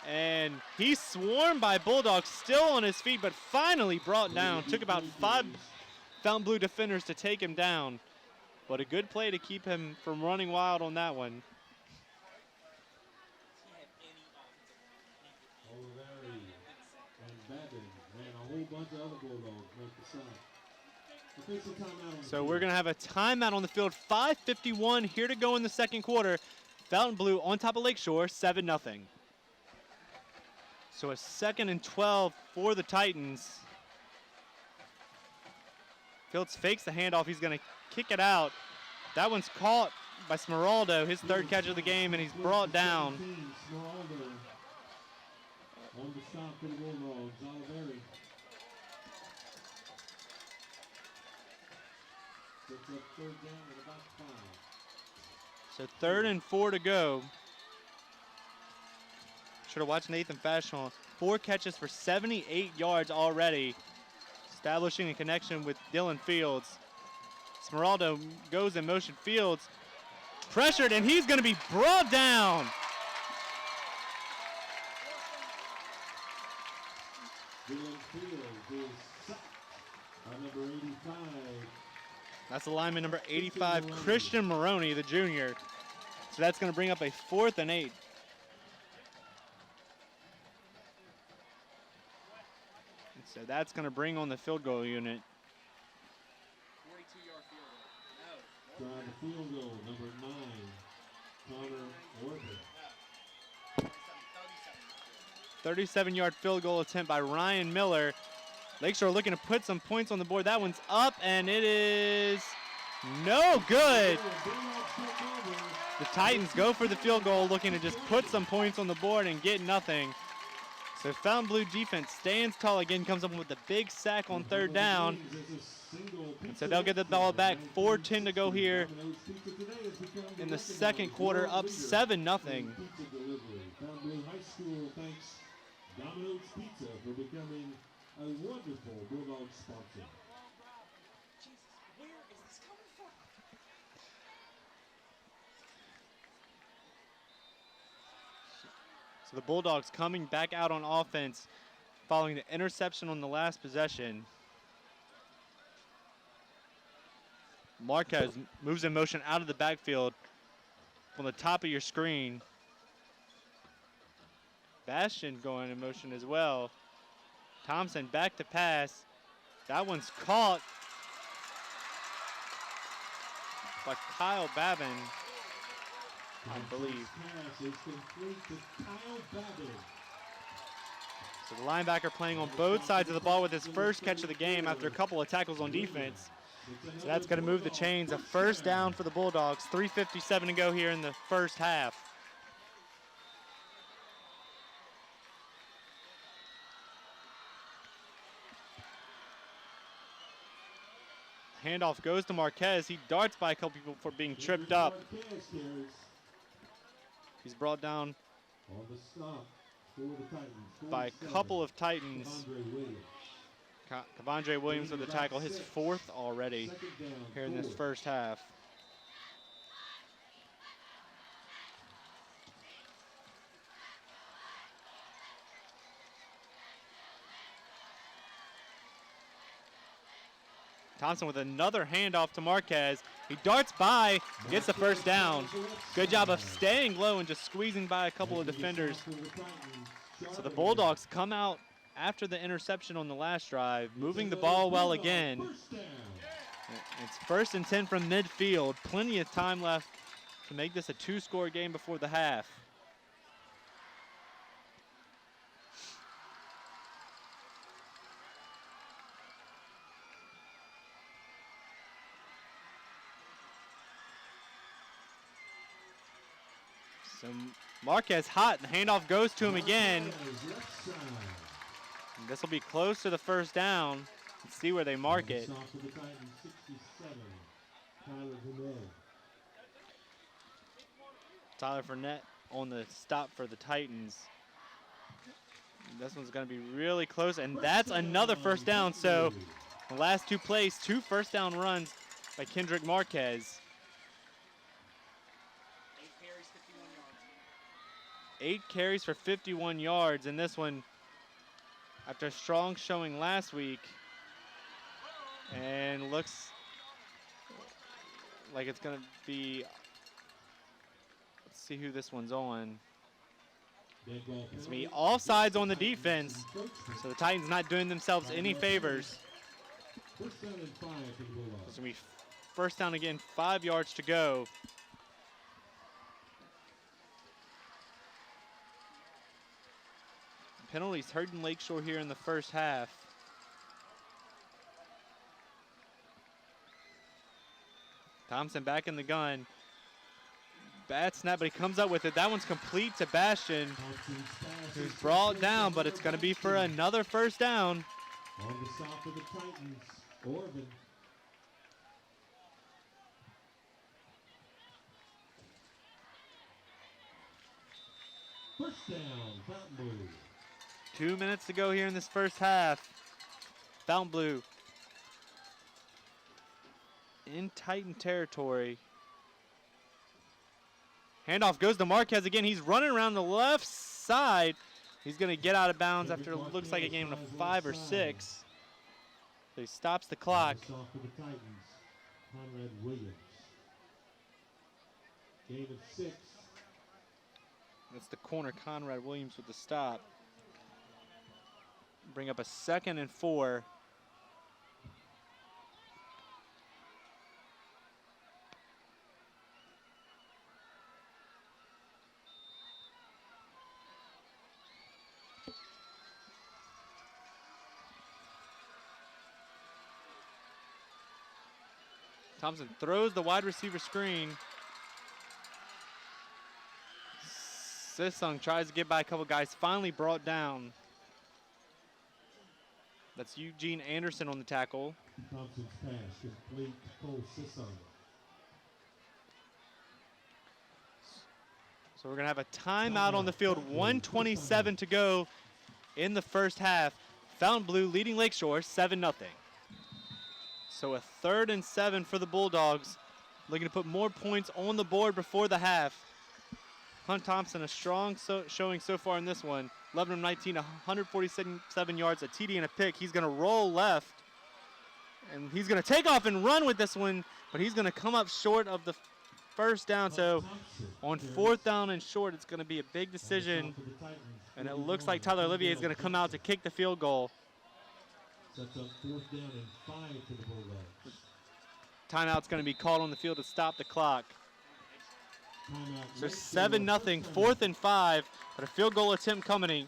And he's swarmed by Bulldogs, still on his feet, but finally brought down. Took about 5 Fountain Blue defenders to take him down. But a good play to keep him from running wild on that one. So we're going to have a timeout on the field. 5:51 here to go in the second quarter. Fountain Blue on top of Lakeshore, 7-0. So a 2nd and 12 for the Titans. Fields fakes the handoff. He's going to kick it out. That one's caught by Smeraldo, his 3rd catch of the game, and he's brought down. On the stop for the Bulldogs, Oliveri. Gets up 3rd down at about 5. So 3rd and 4 to go. Should have watched Nathan Fashon. 4 catches for 78 yards already, establishing a connection with Dylan Fields. Smeraldo goes in motion. Fields pressured, and he's going to be brought down. Dylan Fields is sacked by number 85. That's the lineman number 85, Christian Maroney, the junior. So that's going to bring up a 4th and 8. And so that's going to bring on the field goal unit. 42-yard field goal. Trying the field goal, number 9, Connor Orban. 37-yard field goal attempt by Ryan Miller. Lakeshore looking to put some points on the board. That one's up, and it is no good. The Titans go for the field goal, looking to just put some points on the board and get nothing. So Fontainebleau defense stands tall again, comes up with a big sack on 3rd down. And so they'll get the ball back. 4:10 to go here in the 2nd quarter, up 7-0. Fontainebleau High School thanks Domino's Pizza for becoming a wonderful Bulldog sponsor. Jesus, where is this coming from? So the Bulldogs coming back out on offense following the interception on the last possession. Marquez moves in motion out of the backfield from the top of your screen. Bastion going in motion as well. Thompson back to pass. That one's caught by Kyle Babin, I believe. Pass is complete to Kyle Babin. So the linebacker playing on both sides of the ball with his first catch of the game after a couple of tackles on defense. So that's going to move the chains. A 1st down for the Bulldogs. 3:57 to go here in the 1st half. Handoff goes to Marquez. He darts by a couple people before being tripped up. He's brought down On the stop for the Titans. by a couple of Titans. Kavondre Williams with the tackle, his 4th already here in this 1st half. Thompson with another handoff to Marquez. He darts by, gets the 1st down. Good job of staying low and just squeezing by a couple of defenders. So the Bulldogs come out after the interception on the last drive, moving the ball well again. It's 1st and 10 from midfield. Plenty of time left to make this a 2-score game before the half. So Marquez hot, the handoff goes to him again. And this will be close to the 1st down. Let's see where they mark it. Tyler Fournette on the stop for the Titans. This one's going to be really close, and that's another 1st down. So the last 2 plays, 2 1st down runs by Kendrick Marquez. 8 carries for 51 yards, and this one, after a strong showing last week, and looks like it's going to be, let's see who this one's on. It's going to be offsides on the defense, so the Titans not doing themselves any favors. First down and 5 for the Bulldogs. It's going to be 1st down again, 5 yards to go. Penalties hurting Lakeshore here in the 1st half. Thompson back in the gun. Bad snap, but he comes up with it. That one's complete to Bastion, who's brought down, but it's going to be for another 1st down. On the stop for the Titans, Orban. First down, Fontainebleau. 2 minutes to go here in this 1st half. Fontainebleau in Titan territory. Handoff goes to Marquez again. He's running around the left side. He's going to get out of bounds after it looks like a game of 5 or 6. So he stops the clock. Off for the Titans, Conrad Williams. Gain of 6. That's the corner, Conrad Williams with the stop. Bring up a 2nd and 4. Thompson throws the wide receiver screen. Sissung tries to get by a couple guys, finally brought down. That's Eugene Anderson on the tackle. Thompson's pass complete to Cole Sissung. So we're going to have a timeout on the field, 1:27 to go in the first half. Fontainebleau leading Lakeshore 7-0. So a 3rd and 7 for the Bulldogs, looking to put more points on the board before the half. Hunt Thompson, a strong showing so far in this one. 11 of 19, 147 yards, a TD and a pick. He's going to roll left, and he's going to take off and run with this one, but he's going to come up short of the first down. So on 4th down and short, it's going to be a big decision, and it looks like Tyler Olivier is going to come out to kick the field goal. Sets up 4th down and 5 for the Bulldogs. Timeout's going to be called on the field to stop the clock. So Timeout. 7-0, 4th and 5, but a field goal attempt coming.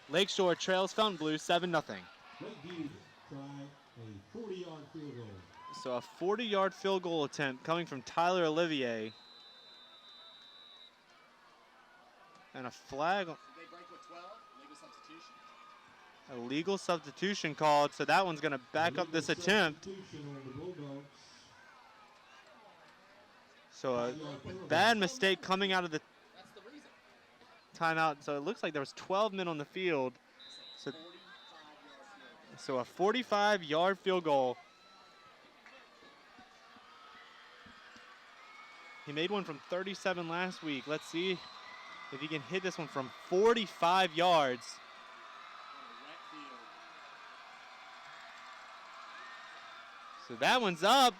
Lakeshore trails Fontainebleau 7-0. Lakeview try a 40-yard field goal. So a 40-yard field goal attempt coming from Tyler Olivier. And a flag. Did they break with 12? Legal substitution. A legal substitution called, so that one's going to back up this attempt. Substitution on the Bulldogs. So a bad mistake coming out of the That's the reason. timeout. So it looks like there was 12 men on the field. So, 45-yard field goal. so a 45-yard field goal. He made one from 37 last week. Let's see if he can hit this one from 45 yards. So that one's up,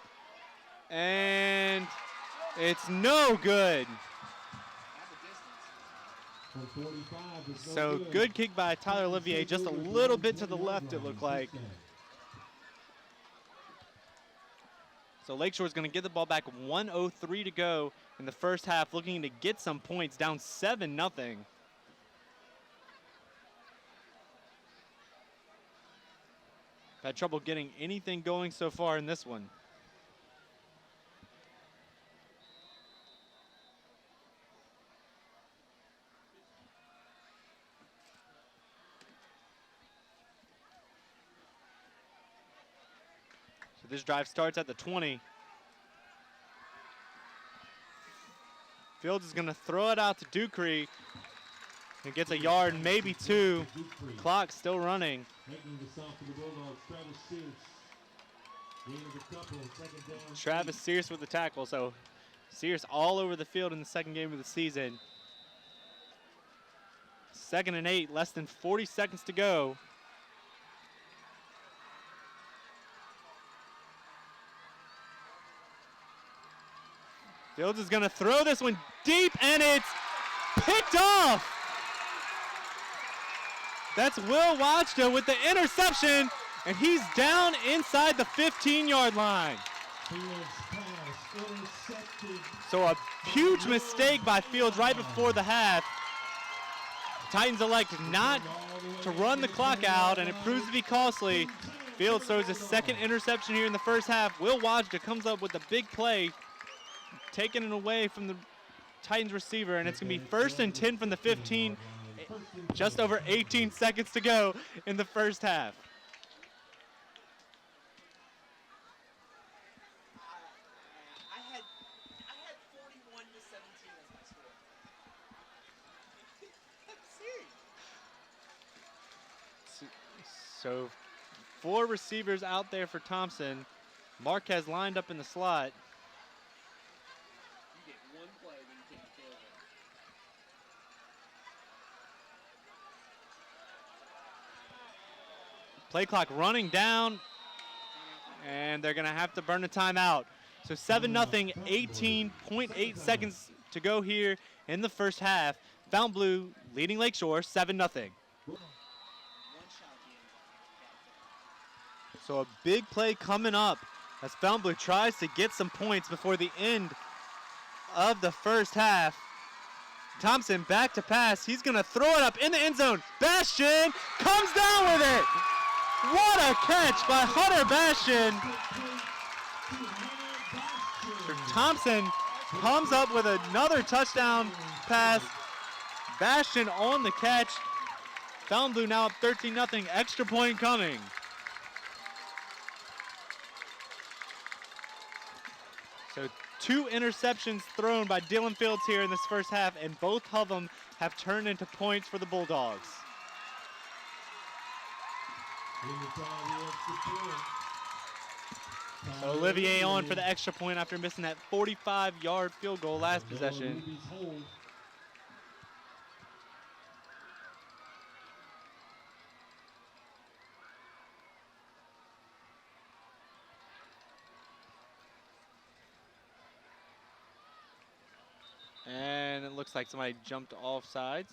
and it's no good. From 45 is no So good kick by Tyler Olivier, just a little bit to the left it looked like. So Lakeshore's going to get the ball back, 1:03 to go in the first half, looking to get some points, down 7-0. Had trouble getting anything going so far in this one. So this drive starts at the 20. Fields is going to throw it out to Ducree. He gets a yard, maybe 2. Clock still running. Making the stop for the Bulldogs, Travis Sears. Gain of a couple, 2nd down. Travis Sears with the tackle. So Sears all over the field in the second game of the season. 2nd and 8, less than 40 seconds to go. Fields is going to throw this one deep, and it's picked off. That's Will Watchta with the interception, and he's down inside the 15-yard line. Fields pass intercepted. So a huge mistake by Fields right before the half. Titans elect not to run the clock out, and it proves to be costly. Fields throws his 2nd interception here in the first half. Will Watchta comes up with a big play, taking it away from the Titans receiver, and it's going to be 1st and 10 from the 15. Just over 18 seconds to go in the first half. I had 41 to 17 as my score. I'm serious. So 4 receivers out there for Thompson. Marquez lined up in the slot. You get one play when you take the field goal. Play clock running down, and they're going to have to burn a timeout. So 7-0, 18.8 seconds to go here in the first half. Fontainebleau leading Lakeshore 7-0. One shot at the end zone. So a big play coming up as Fontainebleau tries to get some points before the end of the first half. Thompson back to pass. He's going to throw it up in the end zone. Bastion comes down with it. What a catch by Hunter Bastion. Thompson comes up with another touchdown pass. Bastion on the catch. Fontainebleau now up 13-0. Extra point coming. So 2 interceptions thrown by Dylan Fields here in this first half, and both of them have turned into points for the Bulldogs. So Olivier on for the extra point after missing that 45-yard field goal last possession. And it looks like somebody jumped off sides.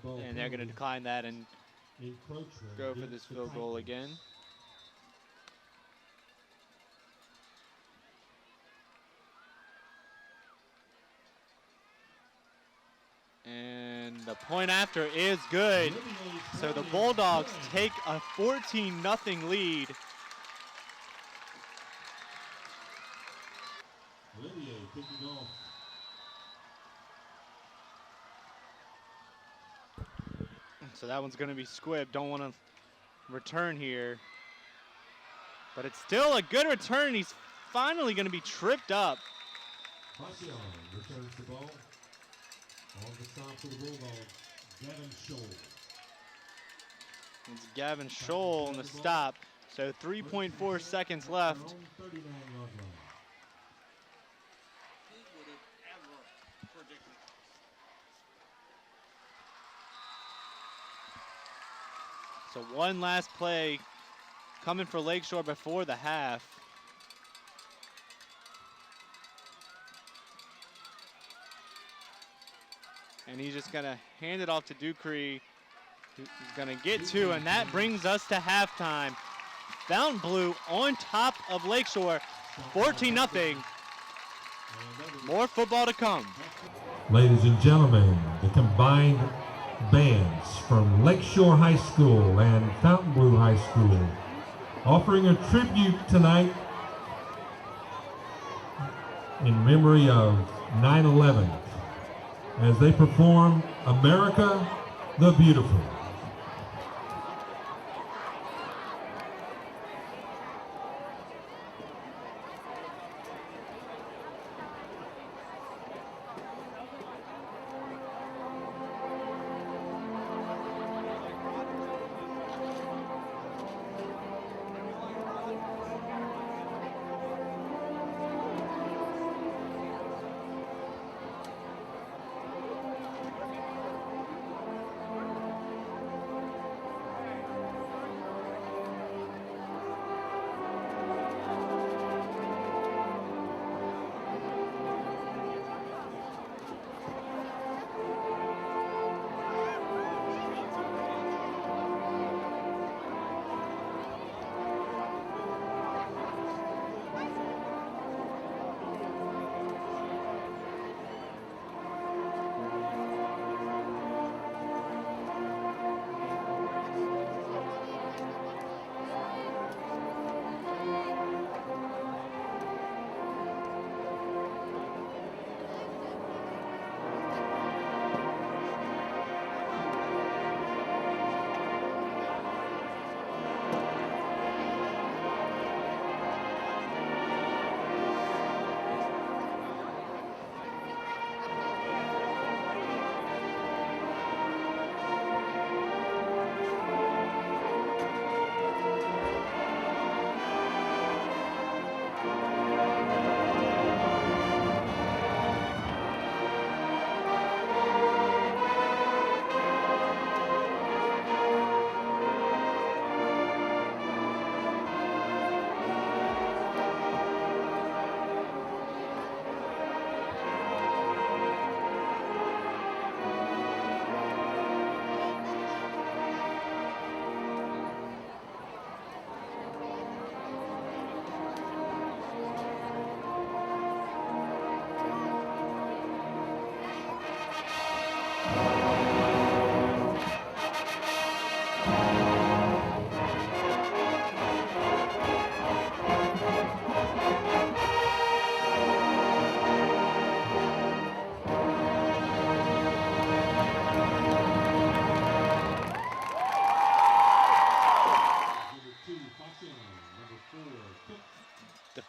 And they're going to decline that and go for this field goal again. And the point after is good. So the Bulldogs take a 14-0 lead. Olivier kicking off. So that one's going to be squibbed. Don't want to return here. But it's still a good return. He's finally going to be tripped up. Marcion returns the ball. On the stop for the Bulldogs, Gavin Scholl. It's Gavin Scholl on the stop. So 3.4 seconds left. 39-yard line. Who would have ever predicted this? So one last play coming for Lakeshore before the half. And he's just gonna hand it off to Ducree. He's gonna get 2, and that brings us to halftime. Fontainebleau on top of Lakeshore, 14-0. More football to come. Ladies and gentlemen, the combined bands from Lakeshore High School and Fontainebleau High School offering a tribute tonight in memory of 9/11 as they perform America the Beautiful.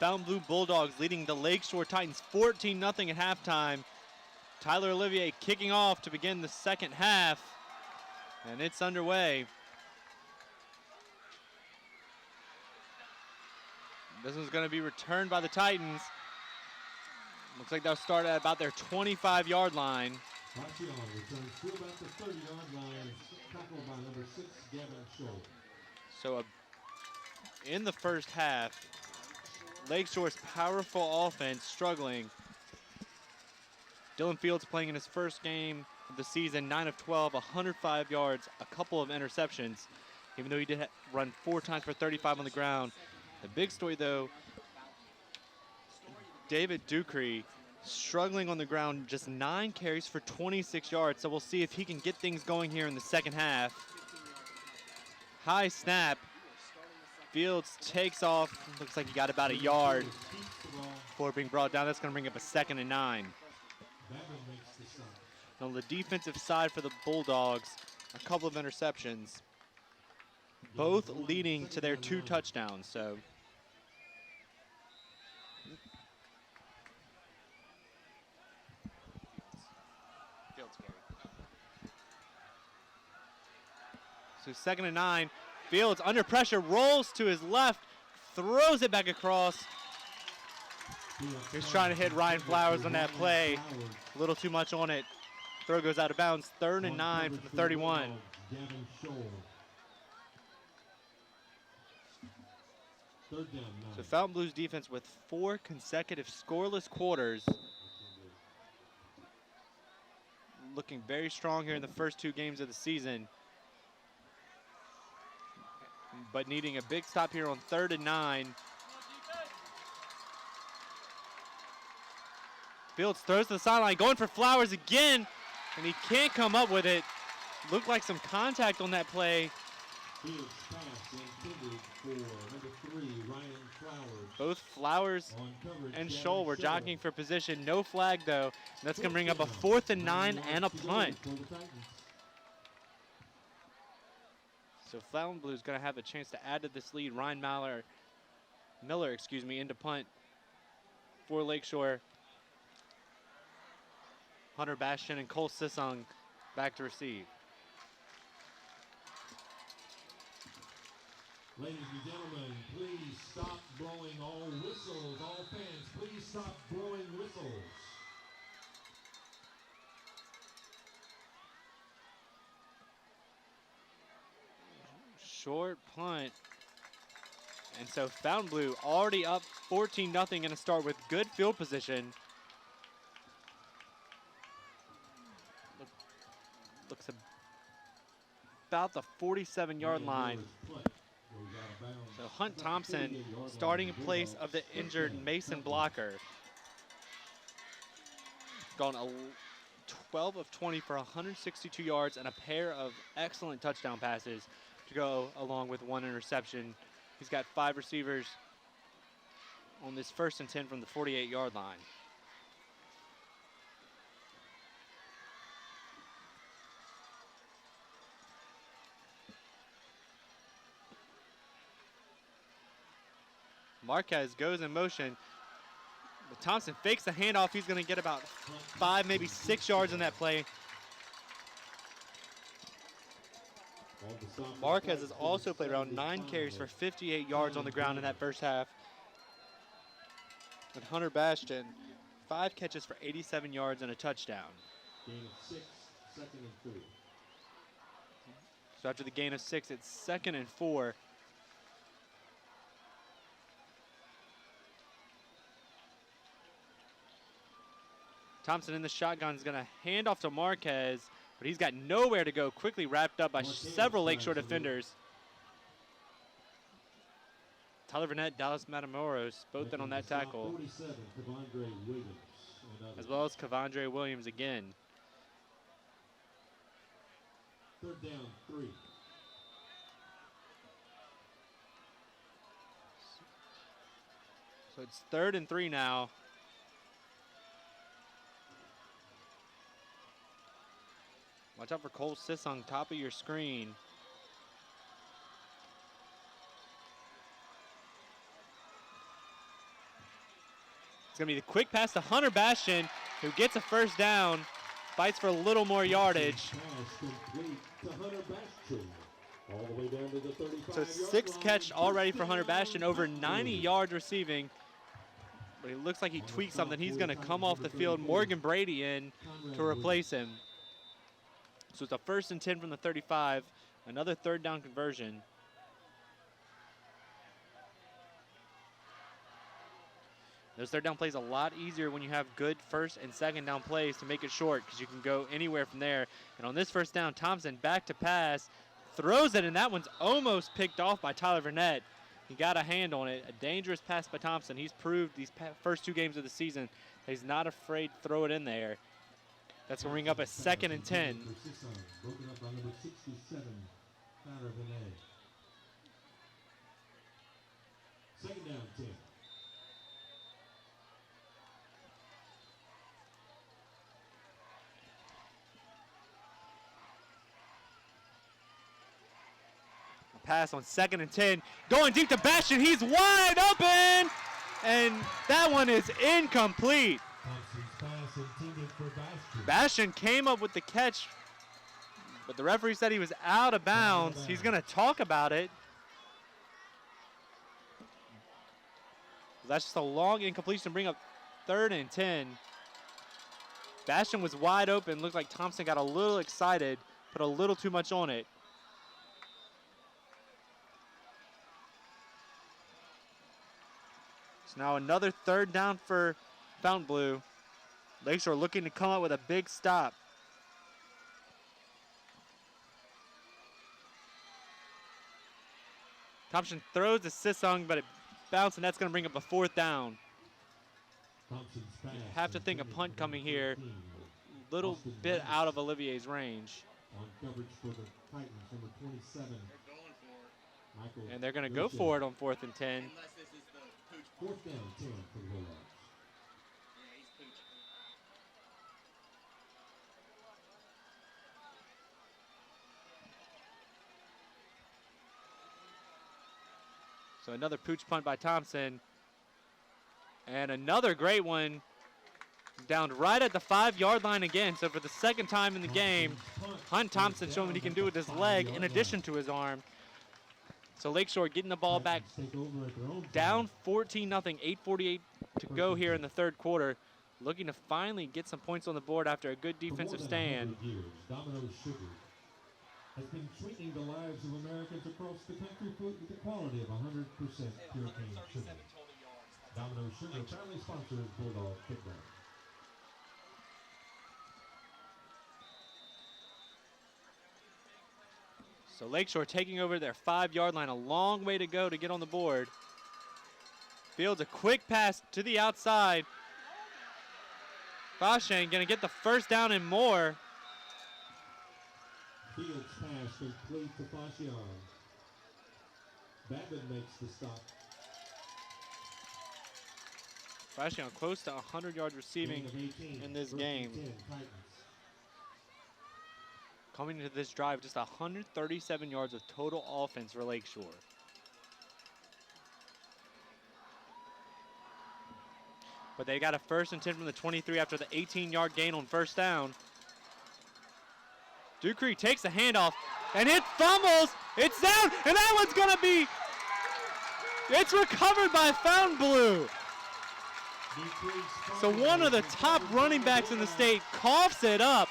Fontainebleau Bulldogs leading the Lakeshore Titans 14-0 at halftime. Tyler Olivier kicking off to begin the second half, and it's underway. This one's going to be returned by the Titans. Looks like they'll start at about their 25-yard line. Marcion returns to about the 30-yard line, tackled by number 6, Gavin Scholl. So in the first half, Lakeshore's powerful offense struggling. Dylan Fields playing in his first game of the season, 9 of 12, 105 yards, a couple of interceptions, even though he did run 4 times for 35 on the ground. The big story, though, David Ducree struggling on the ground, just 9 carries for 26 yards. So we'll see if he can get things going here in the second half. High snap. Fields takes off. Looks like he got about a yard before being brought down. That's going to bring up a 2nd and 9. On the defensive side for the Bulldogs, a couple of interceptions, both leading to their 2 touchdowns. So So 2nd and 9. Fields under pressure, rolls to his left, throws it back across. He's trying to hit Ryan Flowers on that play. A little too much on it. Throw goes out of bounds. 3rd and 9 from the 31. So Fontainebleau's defense with 4 consecutive scoreless quarters. Looking very strong here in the first 2 games of the season. But needing a big stop here on 3rd and 9. Fields throws to the sideline, going for Flowers again, and he can't come up with it. Looked like some contact on that play. Fields pass intended for number 3, Ryan Flowers. Both Flowers and Scholl were jockeying for position. No flag, though. And that's going to bring up a 4th and 9 and a punt. So Fontainebleau is going to have a chance to add to this lead. Ryan Miller, into punt for Lakeshore. Hunter Bastian and Cole Sissong back to receive. Ladies and gentlemen, please stop blowing all whistles. All fans, please stop blowing whistles. Short punt. And so Fontainebleau already up 14-0, going to start with good field position. Looks about the 47-yard line. So Hunt Thompson starting in place of the injured Mason Blocker. Gone 12 of 20 for 162 yards and a pair of excellent touchdown passes to go along with 1 interception. He's got 5 receivers on this 1st and 10 from the 48-yard line. Marquez goes in motion. But Thompson fakes the handoff. He's going to get about 5, maybe 6 yards on that play. Marquez has also played around 9 carries for 58 yards on the ground in that first half. And Hunter Bastian, 5 catches for 87 yards and a touchdown. Gain of 6, 2nd and 4. So after the gain of 6, it's 2nd and 4. Thompson in the shotgun is going to hand off to Marquez, but he's got nowhere to go. Quickly wrapped up by several Lakeshore defenders. Tyler Burnett, Dallas Matamoros, both in on that tackle. 47, Kavondre Williams. As well as Kavondre Williams again. 3rd down, 3. So it's 3rd and 3 now. Watch out for Cole Sissong, top of your screen. It's going to be the quick pass to Hunter Bastian, who gets a first down, fights for a little more yardage. So 6 catch already for Hunter Bastian, over 90 yards receiving. But it looks like he tweaked something. He's going to come off the field. Morgan Brady in to replace him. So it's a 1st and 10 from the 35. Another 3rd down conversion. Those 3rd down plays a lot easier when you have good 1st and 2nd down plays to make it short, because you can go anywhere from there. And on this 1st down, Thompson back to pass, throws it, and that one's almost picked off by Tyler Vernett. He got a hand on it. A dangerous pass by Thompson. He's proved these first 2 games of the season that he's not afraid to throw it in there. That's going to bring up a 2nd and 10. Broken up by number 67, Tyler Vernett. 2nd down, 10. Pass on 2nd and 10. Going deep to Bastian. He's wide open. And that one is incomplete. Thompson's pass intended for Bastian. Bastian came up with the catch, but the referee said he was out of bounds. He's going to talk about it. That's just a long incompletion, bring up 3rd and 10. Bastian was wide open. Looked like Thompson got a little excited, put a little too much on it. So now another 3rd down for Fontainebleau. Lakeshore looking to come up with a big stop. Thompson throws to Sissung, but it bounced, and that's going to bring up a 4th down. You have to think a punt coming here. Little bit out of Olivier's range. On coverage for the Titans, number 27. And they're going to go for it on 4th and 10. 4th down, 10 for the Bulldogs. So another pooch punt by Thompson. And another great one down right at the 5-yard line again. So for the 2nd time in the game, Hunt Thompson showing what he can do with his leg in addition to his arm. So Lakeshore getting the ball back down 14-0, 8:48 to go here in the 3rd quarter. Looking to finally get some points on the board after a good defensive stand. Domino's Sugar has been sweetening the lives of Americans across the country with the quality of 100% pure cane sugar. Domino's Sugar proudly sponsors Bulldog football. So Lakeshore taking over their 5-yard line, a long way to go to get on the board. Fields a quick pass to the outside. Bastian going to get the 1st down and more. Fields pass complete to Bastian. Babin makes the stop. Bastian close to 100 yards receiving in this game. Coming into this drive, just 137 yards of total offense for Lakeshore. But they got a 1st and 10 from the 23 after the 18-yard gain on 1st down. Ducree takes the handoff, and it fumbles. It's down, and that one's going to be, it's recovered by Fontainebleau. So one of the top running backs in the state coughs it up.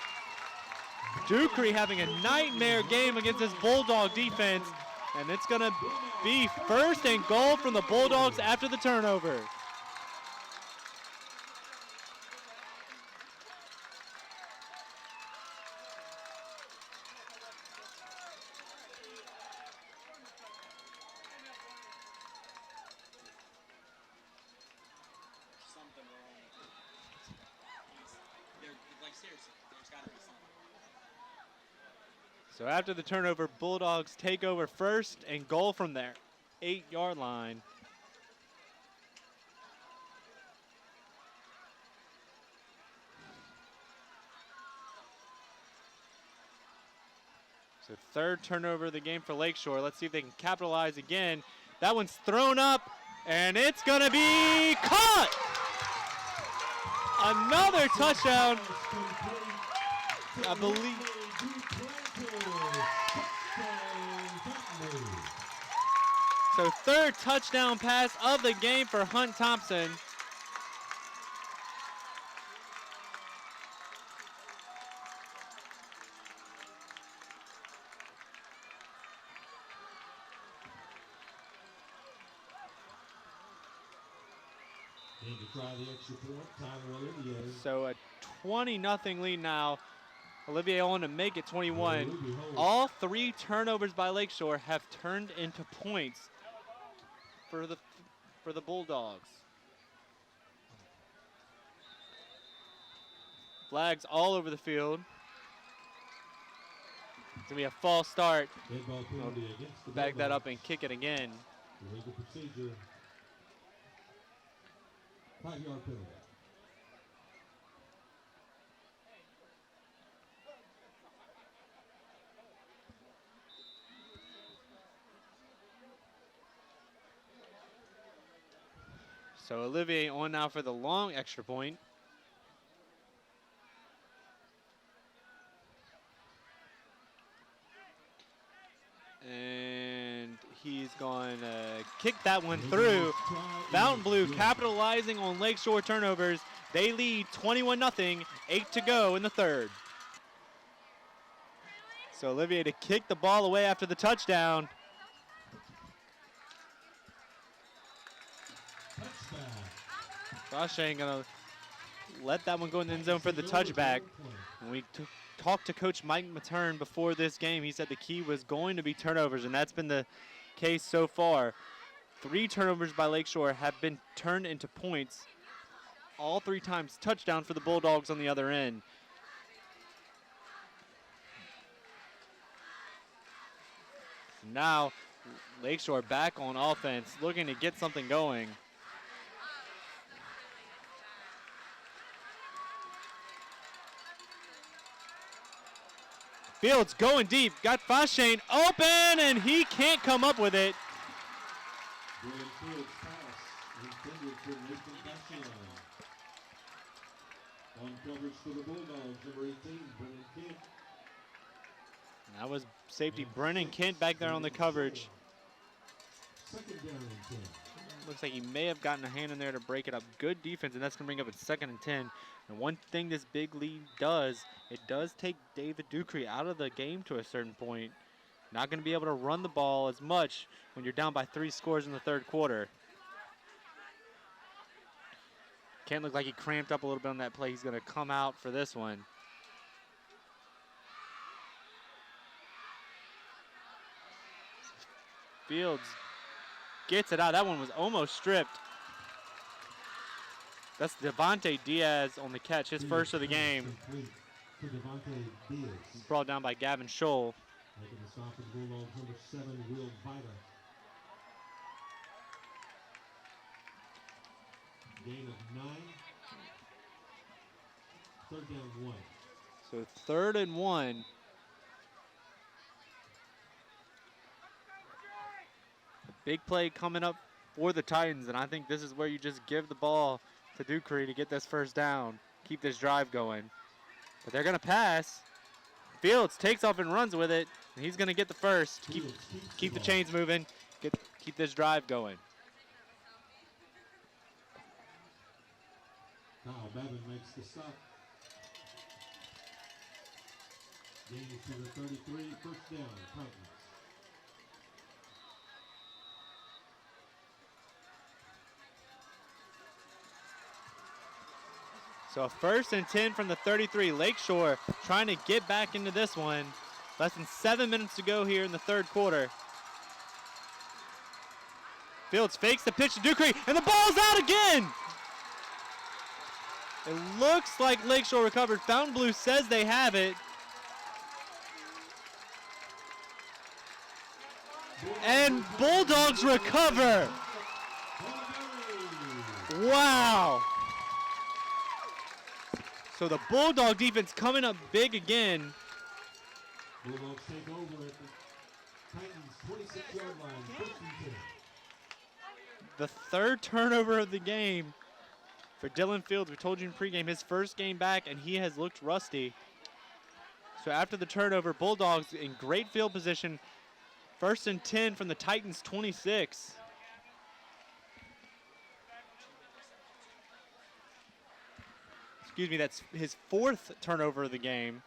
Ducree having a nightmare game against this Bulldog defense, and it's going to be 1st and goal from the Bulldogs after the turnover. So after the turnover, Bulldogs take over 1st and goal from their 8-yard line. So 3rd turnover of the game for Lakeshore. Let's see if they can capitalize again. That one's thrown up, and it's going to be caught. Another touchdown. I believe. So third touchdown pass of the game for Hunt Thompson. And to try the extra point, Tyler Olivier. So a 20-0 lead now. Olivier on to make it 21. All 3 turnovers by Lakeshore have turned into points for the Bulldogs. Flags all over the field. It's gonna be a false start. Back that up and kick it again. Illegal procedure. 5-yard penalty. So Olivier on now for the long extra point. And he's going to kick that one through. Fontainebleau capitalizing on Lakeshore turnovers. They lead 21-0, 8 to go in the third. So Olivier to kick the ball away after the touchdown. Josh ain't gonna let that one go in the end zone for the touchback. When we talked to Coach Mike Matern before this game, he said the key was going to be turnovers, and that's been the case so far. 3 turnovers by Lakeshore have been turned into points. All 3 times touchdown for the Bulldogs on the other end. Now, Lakeshore back on offense, looking to get something going. Fields going deep, got Fashane open, and he can't come up with it. Fields pass intended for Nathan Fashane. On coverage for the Bulldogs, number 18, Brennan Kent. And that was safety Brennan Kent back there on the coverage. Second down and 10. Looks like he may have gotten a hand in there to break it up. Good defense, and that's going to bring up at 2nd and 10. And one thing this big lead does, it does take David Ducree out of the game to a certain point. Not going to be able to run the ball as much when you're down by 3 scores in the third quarter. Kent looked like he cramped up a little bit on that play. He's going to come out for this one. Fields gets it out. That one was almost stripped. That's Devontae Diaz on the catch, his first of the game. Brought down by Gavin Scholl. Making the stop for the Bulldogs, number 7, Will Vida. Gain of 9. Third down 1. So 3rd and 1. A big play coming up for the Titans, and I think this is where you just give the ball to Ducree to get this first down, keep this drive going. But they're going to pass. Fields takes off and runs with it, and he's going to get the first. Keep the chains moving, keep this drive going. Kyle Bevan makes the stop. Gain to the 33, first down, Titans. So a 1st and 10 from the 33. Lakeshore trying to get back into this one. Less than 7 minutes to go here in the third quarter. Fields fakes the pitch to Ducree, and the ball's out again! It looks like Lakeshore recovered. Fontainebleau says they have it. And Bulldogs recover. Wow. So the Bulldog defense coming up big again. Bulldogs take over at the Titans' 26-yard line, 1st and 10. The 3rd turnover of the game. For Dylan Fields, we told you in pregame, his first game back, and he has looked rusty. So after the turnover, Bulldogs in great field position. 1st and 10 from the Titans' 26. Excuse me, that's his 4th turnover of the game.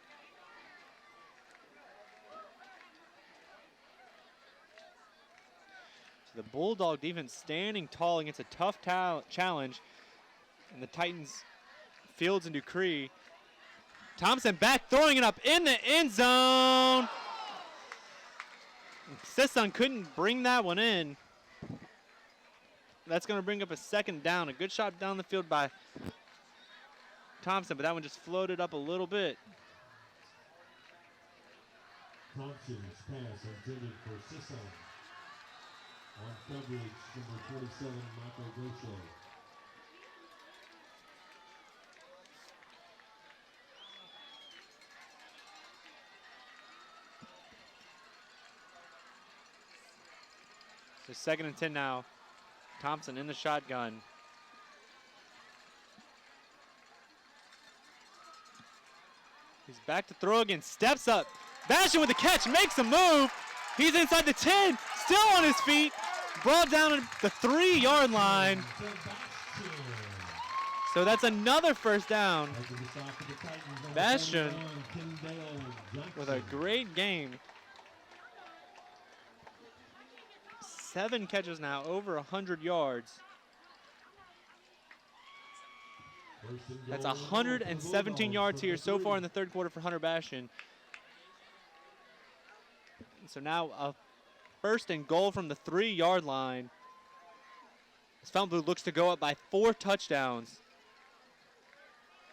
So the Bulldog defense standing tall against a tough challenge. And the Titans, Fields and Dupree. Thompson back, throwing it up in the end zone. Sisson couldn't bring that one in. That's going to bring up a 2nd down. A good shot down the field by Thompson, but that one just floated up a little bit. Thompson's pass intended for Sisson. On coverage, number 47, Michael Gosho. So 2nd and 10 now. Thompson in the shotgun. He's back to throw again, steps up. Bastion with the catch, makes a move. He's inside the 10, still on his feet. Brought down at the 3-yard line. So that's another 1st down. Bastion with a great game. 7 catches now, over 100 yards. That's 117 yards here so far in the 3rd quarter for Hunter Bastion. So now a 1st and goal from the 3-yard line. As Fontainebleau looks to go up by 4 touchdowns.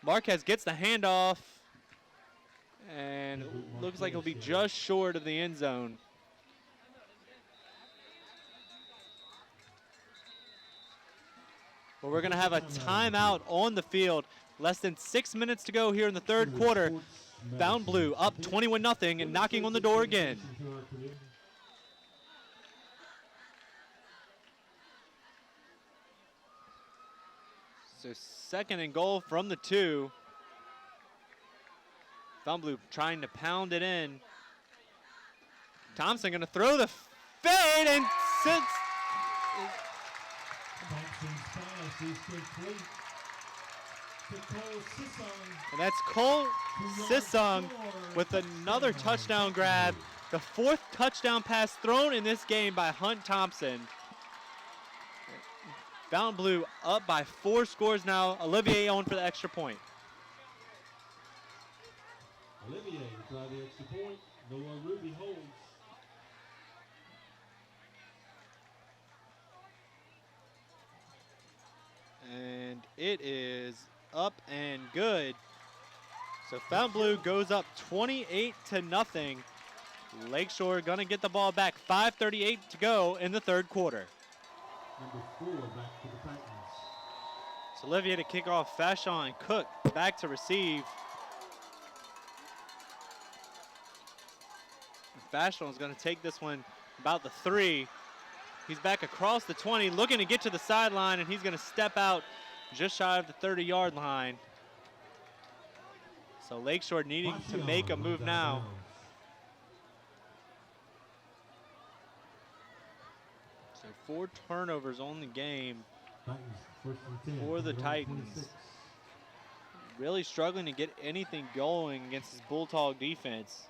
Marquez gets the handoff, and looks like he'll be just short of the end zone. But we're going to have a timeout on the field. Less than 6 minutes to go here in the 3rd quarter. Fontainebleau up 21-0 and knocking on the door again. So 2nd and goal from the 2. Fontainebleau trying to pound it in. Thompson going to throw the fade and sits. And that's Cole Sissong with another touchdown grab. The 4th touchdown pass thrown in this game by Hunt Thompson. Fontainebleau up by 4 scores now. Olivier on for the extra point. Olivier try the extra point. Noah Ruby holds. And it is up and good. So Fontainebleau goes up 28-0. Lakeshore gonna get the ball back. 5:38 to go in the 3rd quarter. Number 4 back to the Titans. So Olivier to kick off. Fashon and Cook back to receive. Fashon is gonna take this one about the 3. He's back across the 20, looking to get to the sideline, and he's going to step out just shy of the 30-yard line. So Lakeshore needing to make a move now. So 4 turnovers on the game for the Titans. Really struggling to get anything going against this Bulldog defense.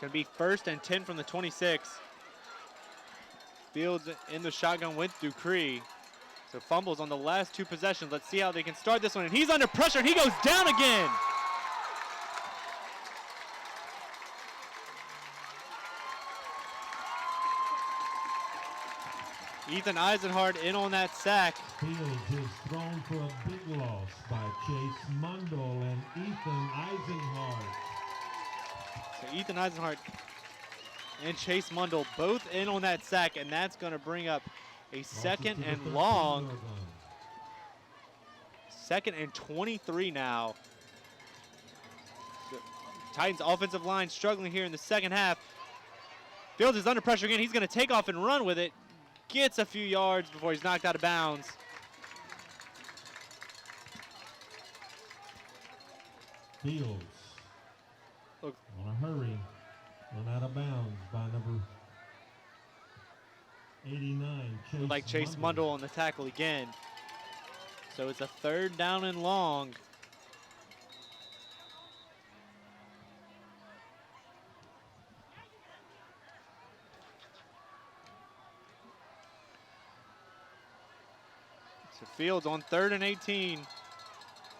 Going to be 1st and 10 from the 26. Fields in the shotgun with Dupree. So fumbles on the last 2 possessions. Let's see how they can start this one. And he's under pressure, and he goes down again. Ethan Eisenhardt in on that sack. Fields is thrown for a big loss by Chase Mundell and Ethan Eisenhardt. So Ethan Eisenhardt and Chase Mundell both in on that sack, and that's going to bring up a 2nd and long. 2nd and 23 now. So Titans offensive line struggling here in the second half. Fields is under pressure again. He's going to take off and run with it. Gets a few yards before he's knocked out of bounds. Fields Look. on a hurry, run out of bounds by number 89, Chase Like Chase Mundle on the tackle again. So it's a 3rd down and long. So Fields on 3rd and 18.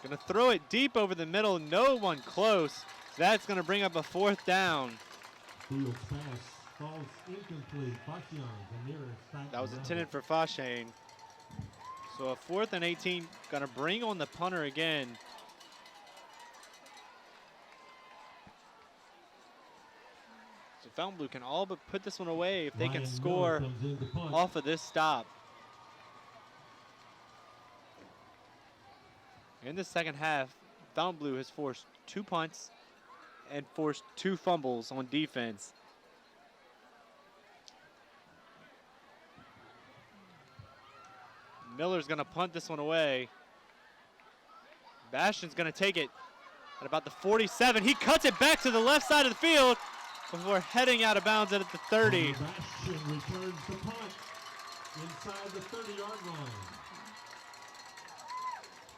Gonna throw it deep over the middle, no one close. So that's gonna bring up a 4th down. Fields pass falls incomplete. Fashion, the nearest tackle. That was intended for Fashane. So a 4th and 18, gonna bring on the punter again. So Fontainebleau can all but put this one away if they can Ryan score Miller comes in to punt. off of this stop. In the second half, Fontainebleau has forced 2 punts and forced 2 fumbles on defense. Miller's gonna punt this one away. Bastion's gonna take it at about the 47. He cuts it back to the left side of the field before heading out of bounds at the 30. Bastion returns the punt inside the 30-yard line.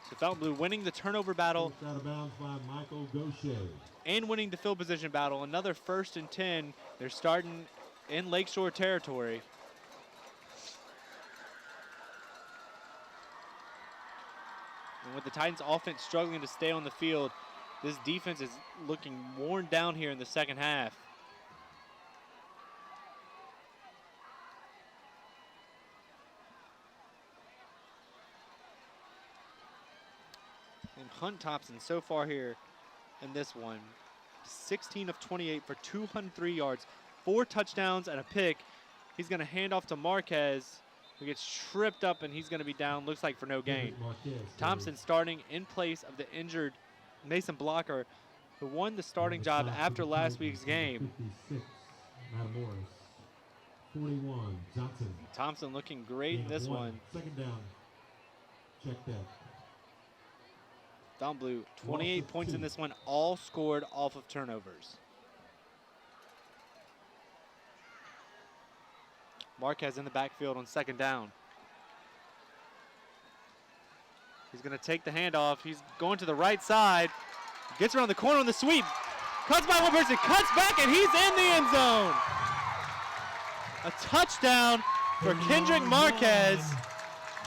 So Fontainebleau winning the turnover battle Pushed out of bounds by Michael Gaucher. and winning the field position battle. Another 1st and 10. They're starting in Lakeshore territory. And with the Titans offense struggling to stay on the field, this defense is looking worn down here in the second half. And Hunt Thompson so far here in this one, 16 of 28 for 203 yards, 4 touchdowns and a pick. He's going to hand off to Marquez, who gets tripped up and he's going to be down, looks like for no gain. Thompson starting in place of the injured Mason Blocker, who won the starting job after last week's game. 56, Matt Morris. 41, Johnson. Thompson looking great in this one. 2nd down. Check that. Fontainebleau, 28 points in this one, all scored off of turnovers. Marquez in the backfield on 2nd down. He's going to take the handoff. He's going to the right side. Gets around the corner on the sweep. Cuts by one person, cuts back, and he's in the end zone. A touchdown for Kendrick Marquez.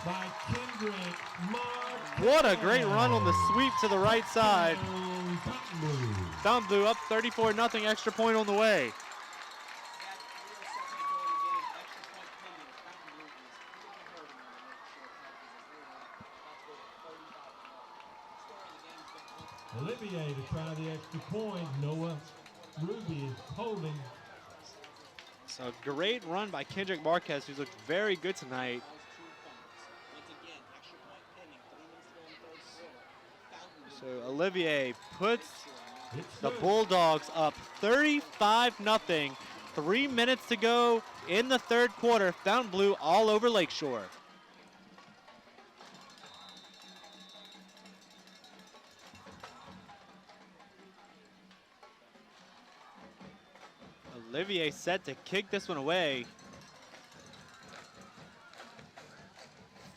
By Kendrick Marquez. What a great run on the sweep to the right side. Fontainebleau up 34-0, extra point on the way. Olivier to try the extra point. Noah Ruby is holding. So a great run by Kendrick Marquez, who's looked very good tonight. So Olivier puts the Bulldogs up 35-0. 3 minutes to go in the 3rd quarter. Fontainebleau all over Lakeshore. Olivier set to kick this one away.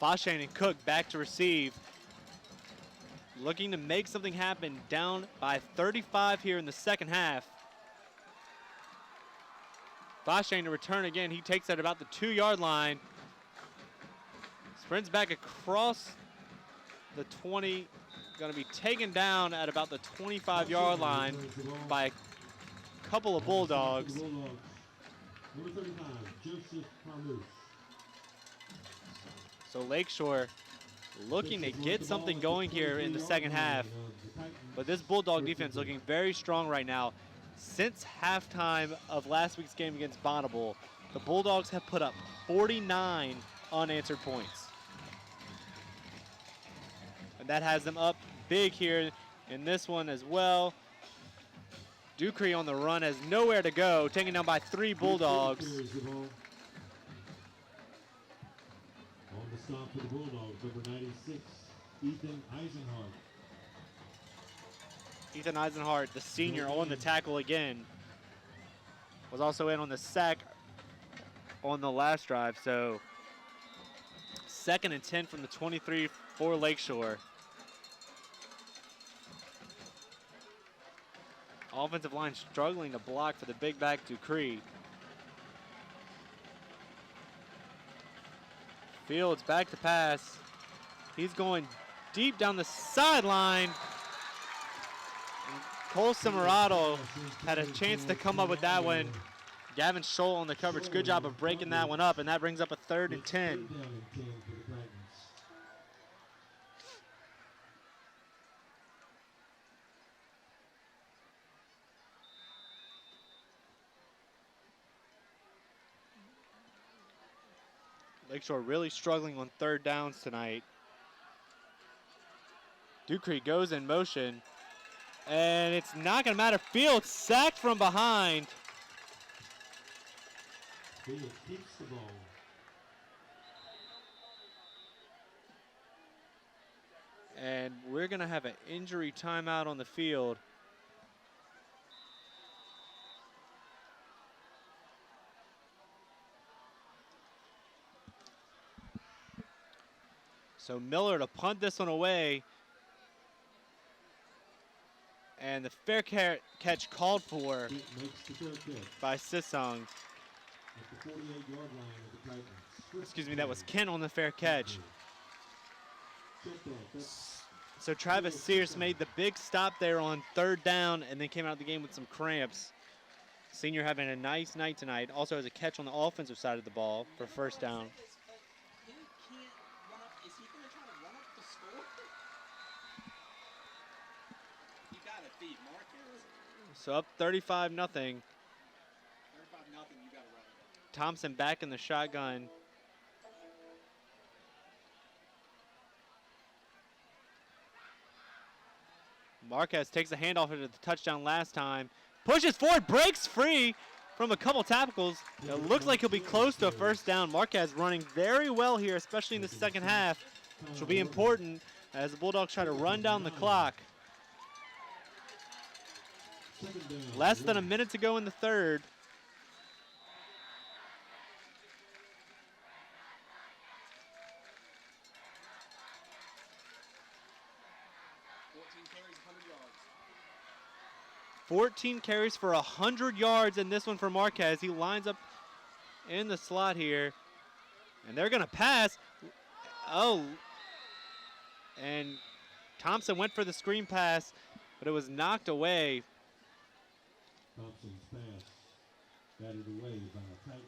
Fashane and Cook back to receive. Looking to make something happen, down by 35 here in the second half. Fashane to return again. He takes it about the 2-yard line. Sprints back across the 20. Going to be taken down at about the 25-yard line by a couple of Bulldogs. Number 35, Joseph Carmouche. So Lakeshore looking to get something going here in the second half. But this Bulldog defense looking very strong right now. Since halftime of last week's game against Bonneville, the Bulldogs have put up 49 unanswered points. And that has them up big here in this one as well. Ducree on the run has nowhere to go, taken down by 3 Bulldogs. On the stop for the Bulldogs, number 96, Ethan Eisenhart. Ethan Eisenhart, the senior, on the tackle again. Was also in on the sack on the last drive, so 2nd and 10 from the 23 for Lakeshore. Offensive line struggling to block for the big back Ducree. Fields back to pass. He's going deep down the sideline. And Cole Cimarado had a chance to come up with that one. Gavin Scholl on the coverage. Good job of breaking that one up, and that brings up a 3rd and 10. Lakeshore really struggling on 3rd downs tonight. Ducree goes in motion, and it's not going to matter. Fields sacked from behind. Fields keeps the ball. And we're going to have an injury timeout on the field. So Miller to punt this one away. And the fair catch called for by Sissong. At the 48-yard line of the Titans. Excuse me, that was Kent on the fair catch. So Travis Sears made the big stop there on 3rd down and then came out of the game with some cramps. Senior having a nice night tonight. Also has a catch on the offensive side of the ball for 1st down. Is he going to try to run up the score? You got to feed Marquez. So up 35-0. 35-0, you got to run it. Thompson back in the shotgun. Marquez takes the handoff into the touchdown last time. Pushes forward, breaks free from a couple tackles. It looks like he'll be close to a 1st down. Marquez running very well here, especially in the 2nd half, which will be important as the Bulldogs try to run down the clock. Less than a minute to go in the 3rd. Carries 100 yards. 14 carries for 100 yards in this one for Marquez. He lines up in the slot here, and they're going to pass. Oh, and Thompson went for the screen pass, but it was knocked away. Thompson's pass batted away by Titan.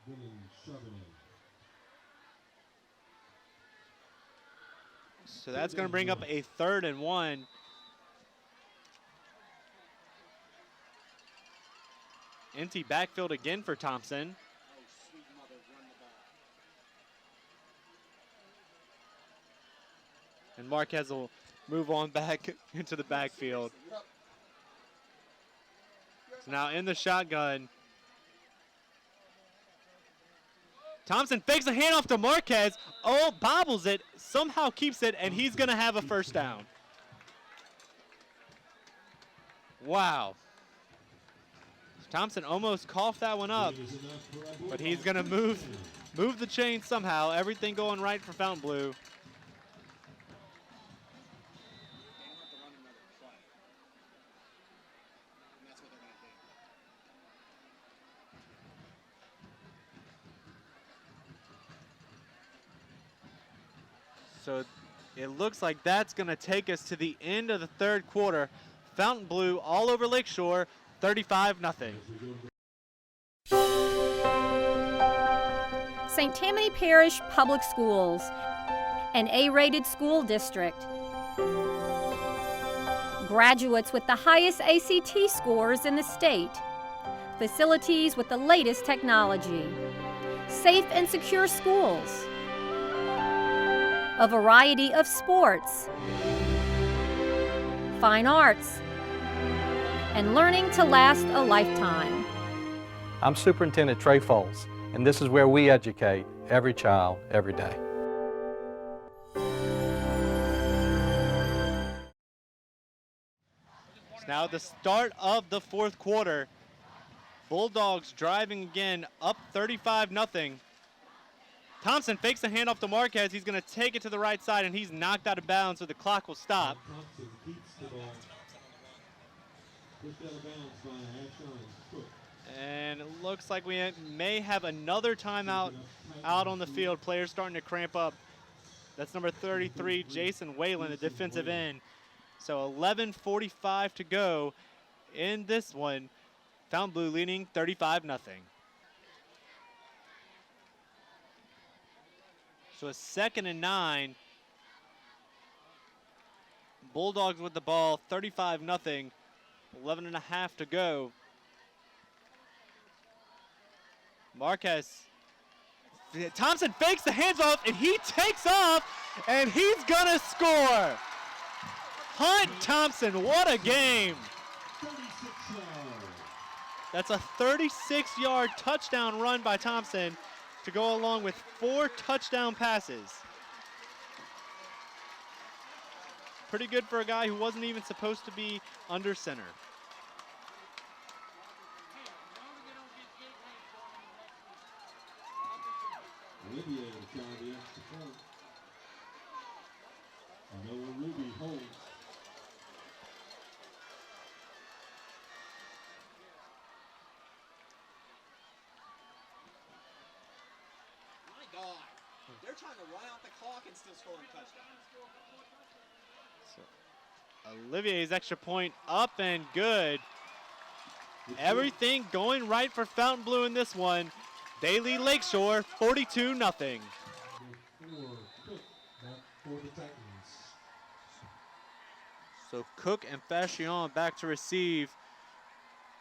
Dylan Charbonnet. So that's going to bring up a 3rd and 1. Empty backfield again for Thompson. Oh, sweet mother, run the ball. And Marquez will move on back into the backfield. So now in the shotgun. Thompson fakes a handoff to Marquez. Oh, bobbles it, somehow keeps it, and he's going to have a 1st down. Wow. Thompson almost coughed that one up, but he's going to move the chain somehow. Everything going right for Fontainebleau. They don't have to run another play. And that's what they're going to do. So it looks like that's going to take us to the end of the 3rd quarter. Fontainebleau all over Lakeshore, 35-0. St. Tammany Parish Public Schools, an A-rated school district. Graduates with the highest ACT scores in the state. Facilities with the latest technology. Safe and secure schools. A variety of sports. Fine arts. and learning to last a lifetime. I'm Superintendent Trey Foles, and this is where we educate every child, every day. Now at the start of the fourth quarter, Bulldogs driving again, up 35-0. Thompson fakes the handoff to Marquez. He's going to take it to the right side, and he's knocked out of bounds, so the clock will stop. Thompson keeps the ball. Pushed out of bounds by Ashon Cook. And it looks like we may have another timeout out on the field. Players starting to cramp up. That's number 33, Jason Whalen, the defensive end. So 11:45 to go in this one. Fontainebleau leading 35-0. So a 2nd and 9. Bulldogs with the ball, 35-0. 11.5 to go. Marquez. Thompson fakes the hands off, and he takes off, and he's gonna score. Hunt Thompson, what a game. 36 yards. That's a 36-yard touchdown run by Thompson to go along with 4 touchdown passes. Pretty good for a guy who wasn't even supposed to be under center. Olivier to try the extra point. Noah Ruby holds. My God. They're trying to run out the clock and still score a touchdown. Olivier's extra point up and good. Everything going right for Fontainebleau in this one. They lead Lakeshore 42-0. Number 4, Cook, back for the Titans. So Cook and Fashion back to receive.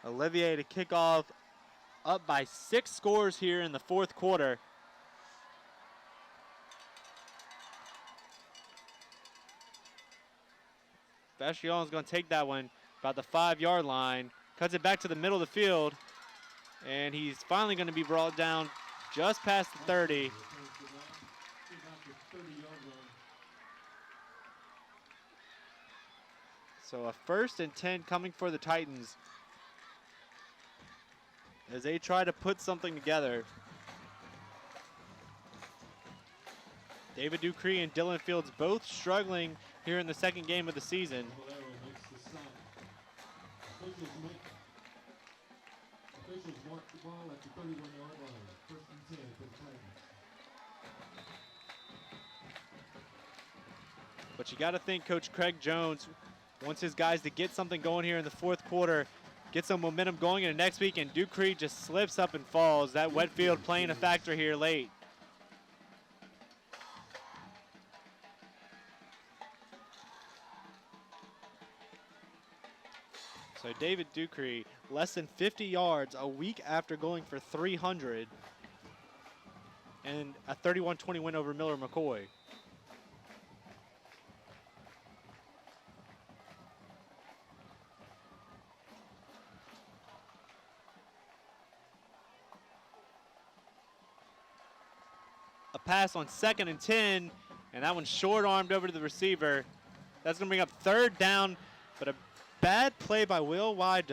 Olivier to kick off, up by 6 scores here in the fourth quarter. Fashion is going to take that one about the 5-yard line, cuts it back to the middle of the field, and he's finally going to be brought down just past the 30. So a 1st and 10 coming for the Titans as they try to put something together. David Ducree and Dylan Fields both struggling here in the second game of the season. Officials mark the ball at the 31-yard line. 1st and 10 for the Titans. But you got to think Coach Craig Jones wants his guys to get something going here in the fourth quarter, get some momentum going into next week, and Ducree just slips up and falls. That wet field playing a factor here late. So David Ducree, less than 50 yards a week after going for 300 and a 31-20 win over Miller McCoy. A pass on 2nd and 10, and that one's short-armed over to the receiver. That's going to bring up 3rd down, but a bad play by Will Wide.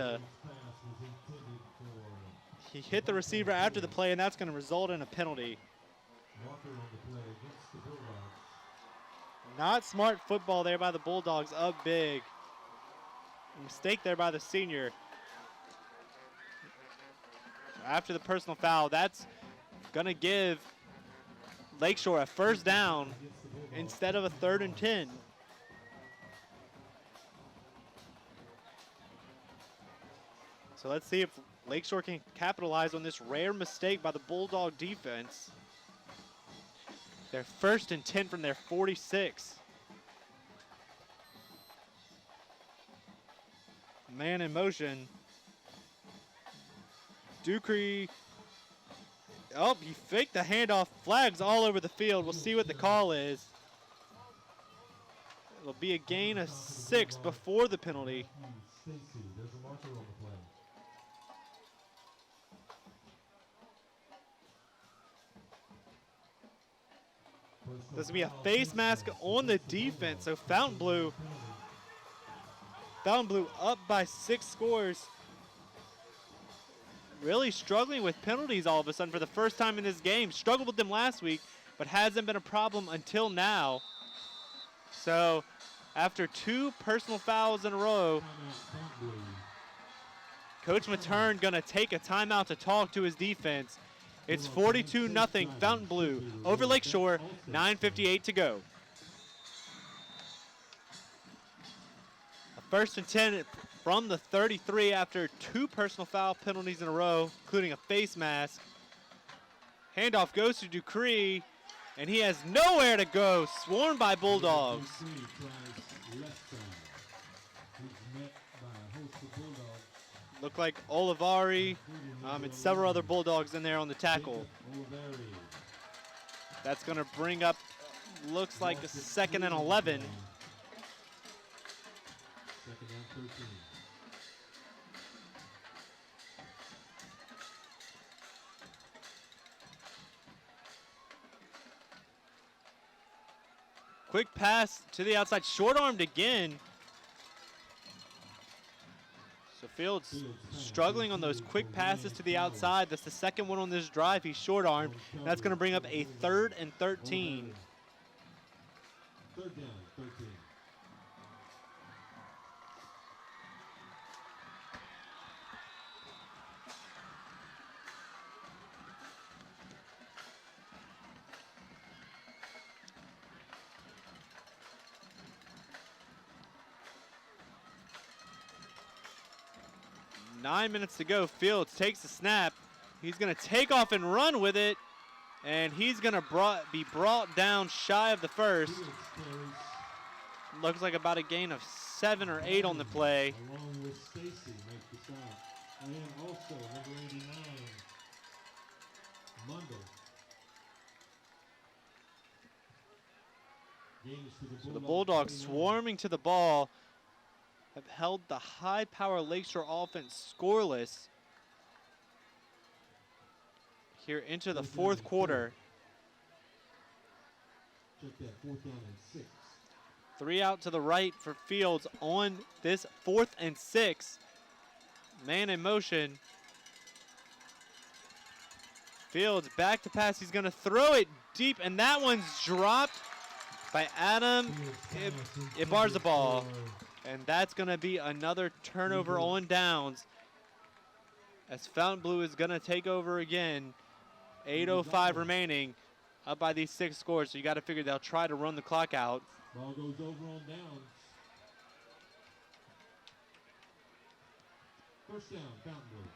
He hit the receiver after the play, and that's going to result in a penalty. Not smart football there by the Bulldogs, up big. Mistake there by the senior. After the personal foul, that's going to give Lakeshore a 1st down instead of a 3rd and 10. So let's see if Lakeshore can capitalize on this rare mistake by the Bulldog defense. Their 1st and 10 from their 46. Man in motion. Ducree. Oh, he faked the handoff. Flags all over the field. We'll see what the call is. It'll be a gain of 6 before the penalty. Marker on the play. There's going to be a face mask on the defense. So Fontainebleau up by 6 scores. Really struggling with penalties all of a sudden for the first time in this game. Struggled with them last week, but hasn't been a problem until now. So after 2 personal fouls in a row, Coach Matern going to take a timeout to talk to his defense. It's 42-0 Fontainebleau over Lakeshore, 9:58 to go. A 1st and 10 from the 33 after 2 personal foul penalties in a row, including a face mask. Handoff goes to Dupree, and he has nowhere to go, swarmed by Bulldogs. Look like Olivari and several other Bulldogs in there on the tackle. That's going to bring up, looks like a 2nd and 11. 2nd and 13. Quick pass to the outside, short-armed again. So Fields struggling on those quick passes to the outside. That's the 2nd one on this drive. He's short-armed. That's going to bring up a 3rd and 13. 3rd down, 13. Nine minutes to go. Fields takes the snap. He's going to take off and run with it, and he's going to be brought down shy of the 1st. Looks like about a gain of 7 or 8 on the play. Along with Stacy make the stop. And also number 89, Mundo. So the Bulldogs swarming to the ball have held the high-power Lakeshore offense scoreless here into the 4th quarter. Check that, 4th down and 6. 3 out to the right for Fields on this 4th and 6. Man in motion. Fields back to pass. He's going to throw it deep, and that one's dropped by Adam Ibarzabal. And that's going to be another turnover on downs as Fontainebleau is going to take over again. 8:05 remaining, up by these 6 scores. So you got to figure they'll try to run the clock out. Ball goes over on downs. 1st down, Fontainebleau.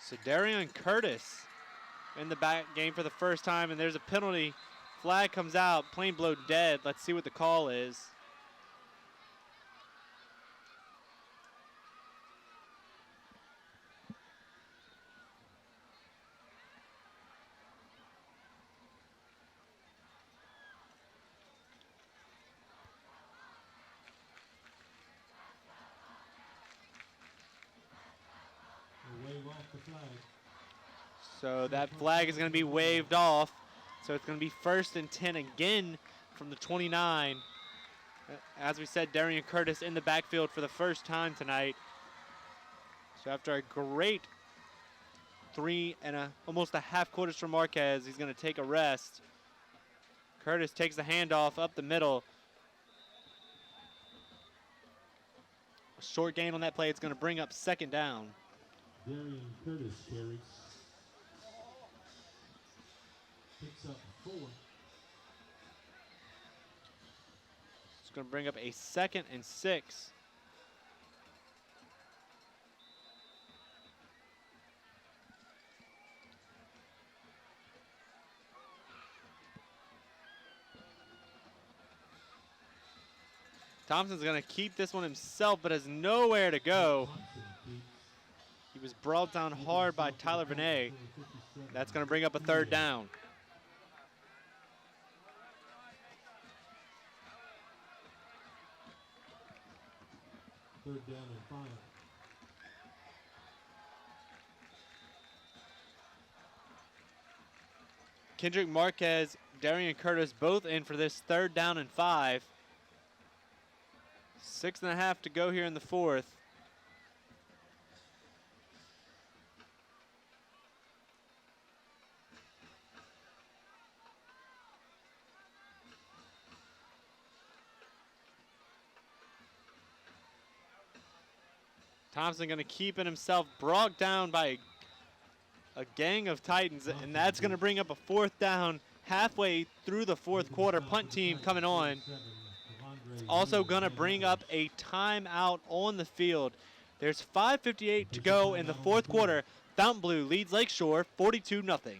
So Darian Curtis in the back game for the first time, and there's a penalty. Flag comes out, Plainblow dead. Let's see what the call is. Wave off the flag. So that flag is going to be waved off. So it's going to be 1st and 10 again from the 29. As we said, Darian Curtis in the backfield for the first time tonight. So after a great 3 and almost a half quarters from Marquez, he's going to take a rest. Curtis takes the handoff up the middle. A short gain on that play. It's going to bring up 2nd down. Darian Curtis carries. Picks up 4. It's going to bring up a 2nd and 6. Thompson's going to keep this one himself, but has nowhere to go. He was brought down hard by Tyler Benet. That's going to bring up a third down. Third down and 5. Kendrick Marquez, Darian Curtis both in for this third down and 5. 6.5 to go here in the fourth. Thompson going to keep it himself, brought down by a gang of Titans, and that's going to bring up a fourth down halfway through the fourth quarter. Punt team coming on. It's also going to bring up a timeout on the field. There's 5:58 to go in the fourth quarter. Fontainebleau leads Lakeshore 42-0.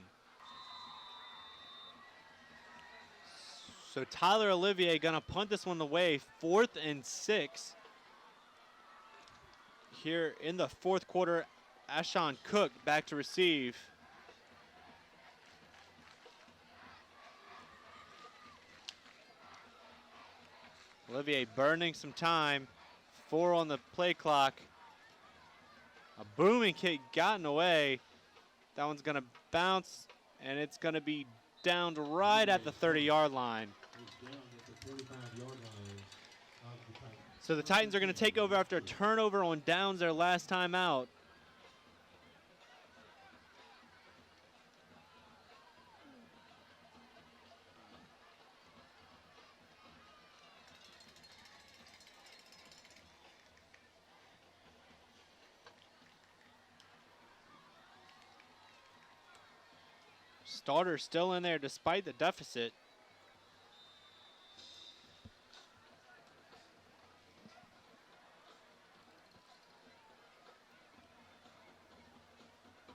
So Tyler Olivier going to punt this one away, 4th and 6. Here in the fourth quarter, Ashawn Cook back to receive. Olivier burning some time. 4 on the play clock. A booming kick gotten away. That one's going to bounce, and it's going to be downed right at the 30-yard line. So the Titans are going to take over after a turnover on downs their last time out. Starter still in there despite the deficit.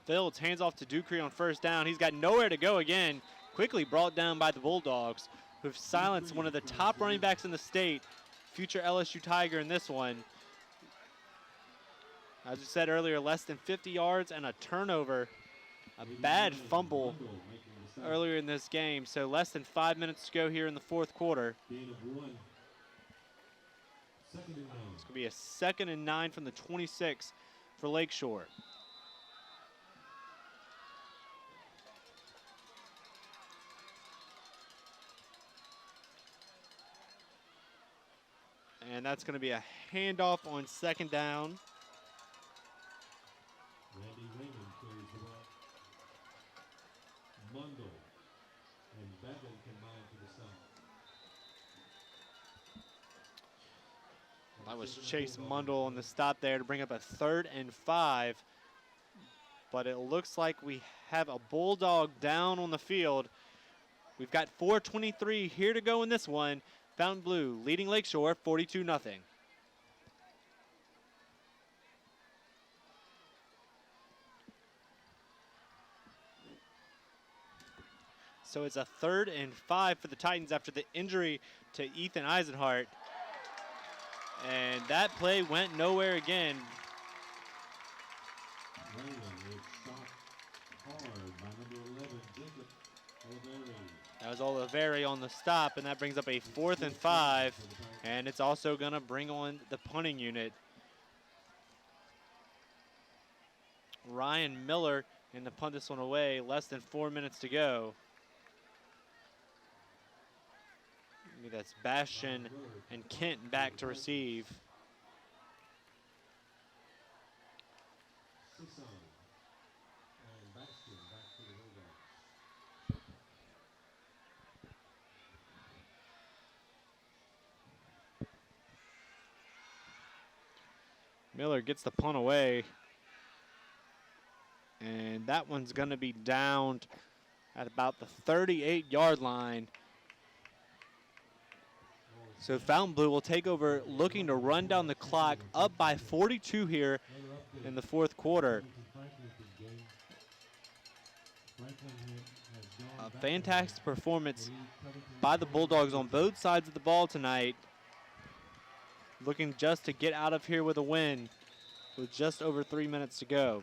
Fields hands off to Ducree on first down. He's got nowhere to go again. Quickly brought down by the Bulldogs, who've silenced one of the top running backs in the state, future LSU Tiger in this one. As we said earlier, less than 50 yards and a turnover. A bad fumble earlier in this game, so less than 5 minutes to go here in the fourth quarter. It's going to be a 2nd and 9 from the 26 for Lakeshore. And that's going to be a handoff on 2nd down. Randy Raymond carries the ball. Mundell and Bevan combined for the stop. That was Chase Mundell on the stop there to bring up a 3rd and 5. But it looks like we have a Bulldog down on the field. We've got 4:23 here to go in this one. Fontainebleau leading Lakeshore 42-0. So it's a 3rd and 5 for the Titans after the injury to Ethan Eisenhart. And that play went nowhere again. That was Oliveri on the stop, and that brings up a 4th and 5. And it's also going to bring on the punting unit. Ryan Miller in to punt this one away, less than 4 minutes to go. Maybe that's Bastian and Kent back to receive. Miller gets the punt away. And that one's going to be downed at about the 38-yard line. So Fontainebleau will take over, looking to run down the clock, up by 42 here in the fourth quarter. A fantastic performance by the Bulldogs on both sides of the ball tonight. looking just to get out of here with a win with just over 3 minutes to go.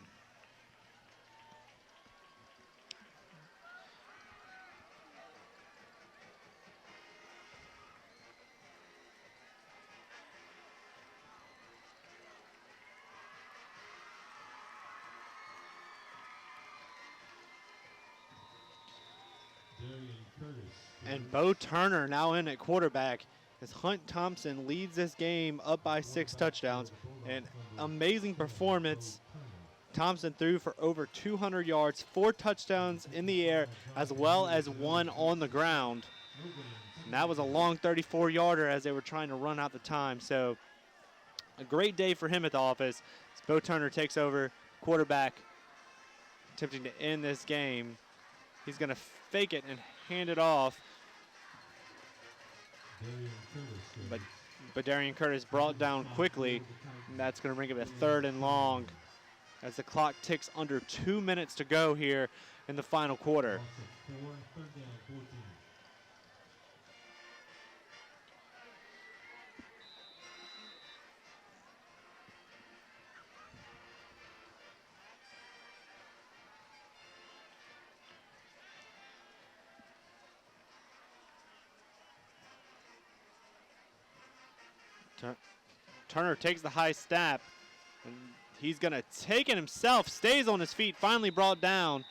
And Bo Turner now in at quarterback as Hunt Thompson leads this game up by 6 touchdowns. An amazing performance. Thompson threw for over 200 yards, 4 touchdowns in the air, as well as 1 on the ground. And that was a long 34-yarder as they were trying to run out the time. So a great day for him at the office as Bo Turner takes over quarterback, attempting to end this game. He's going to fake it and hand it off. But Darian Curtis brought down quickly, and that's going to bring up a 3rd and long as the clock ticks under 2 minutes to go here in the final quarter. Turner takes the high snap, and he's going to take it himself, stays on his feet, finally brought down.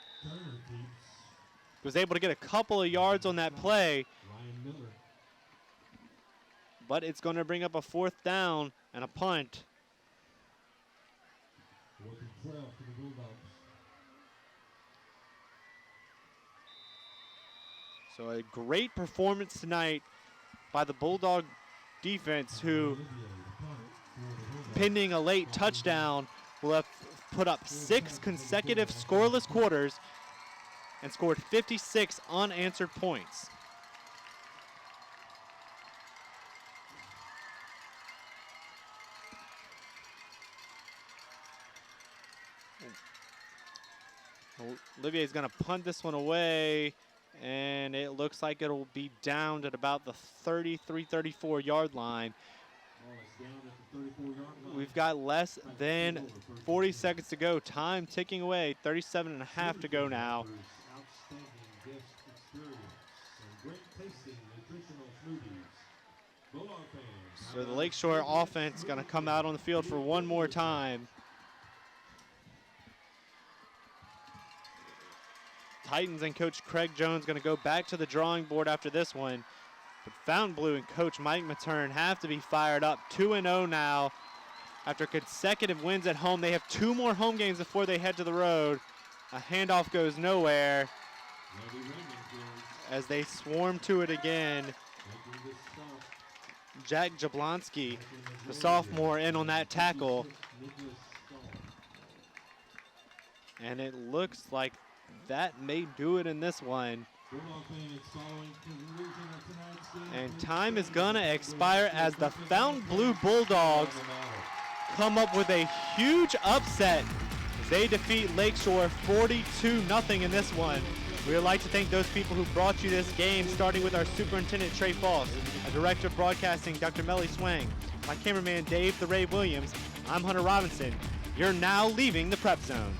Was able to get a couple of yards on that play, but it's going to bring up a 4th down and a punt. So a great performance tonight by the Bulldog defense, who, pending a late touchdown, will have put up 6 consecutive scoreless quarters and scored 56 unanswered points. Olivier's going to punt this one away, and it looks like it'll be down at about the 33-34 yard line. We've got less than 40 seconds to go. Time ticking away, 37 and a half to go now. So the Lakeshore offense going to come out on the field for one more time. Titans and Coach Craig Jones going to go back to the drawing board after this one. But Fontainebleau and Coach Mike Matern have to be fired up. 2-0 now. After consecutive wins at home, they have 2 more home games before they head to the road. A handoff goes nowhere as they swarm to it again. Jack Jablonski, the sophomore, in on that tackle. And it looks like that may do it in this one. And time is gonna expire as the Fontainebleau Bulldogs come up with a huge upset. They defeat Lakeshore 42-0 in this one. We would like to thank those people who brought you this game, starting with our superintendent, Trey Foss, our director of broadcasting, Dr. Melly Swang, my cameraman, Dave the Ray Williams. I'm Hunter Robinson. You're now leaving the Prep Zone.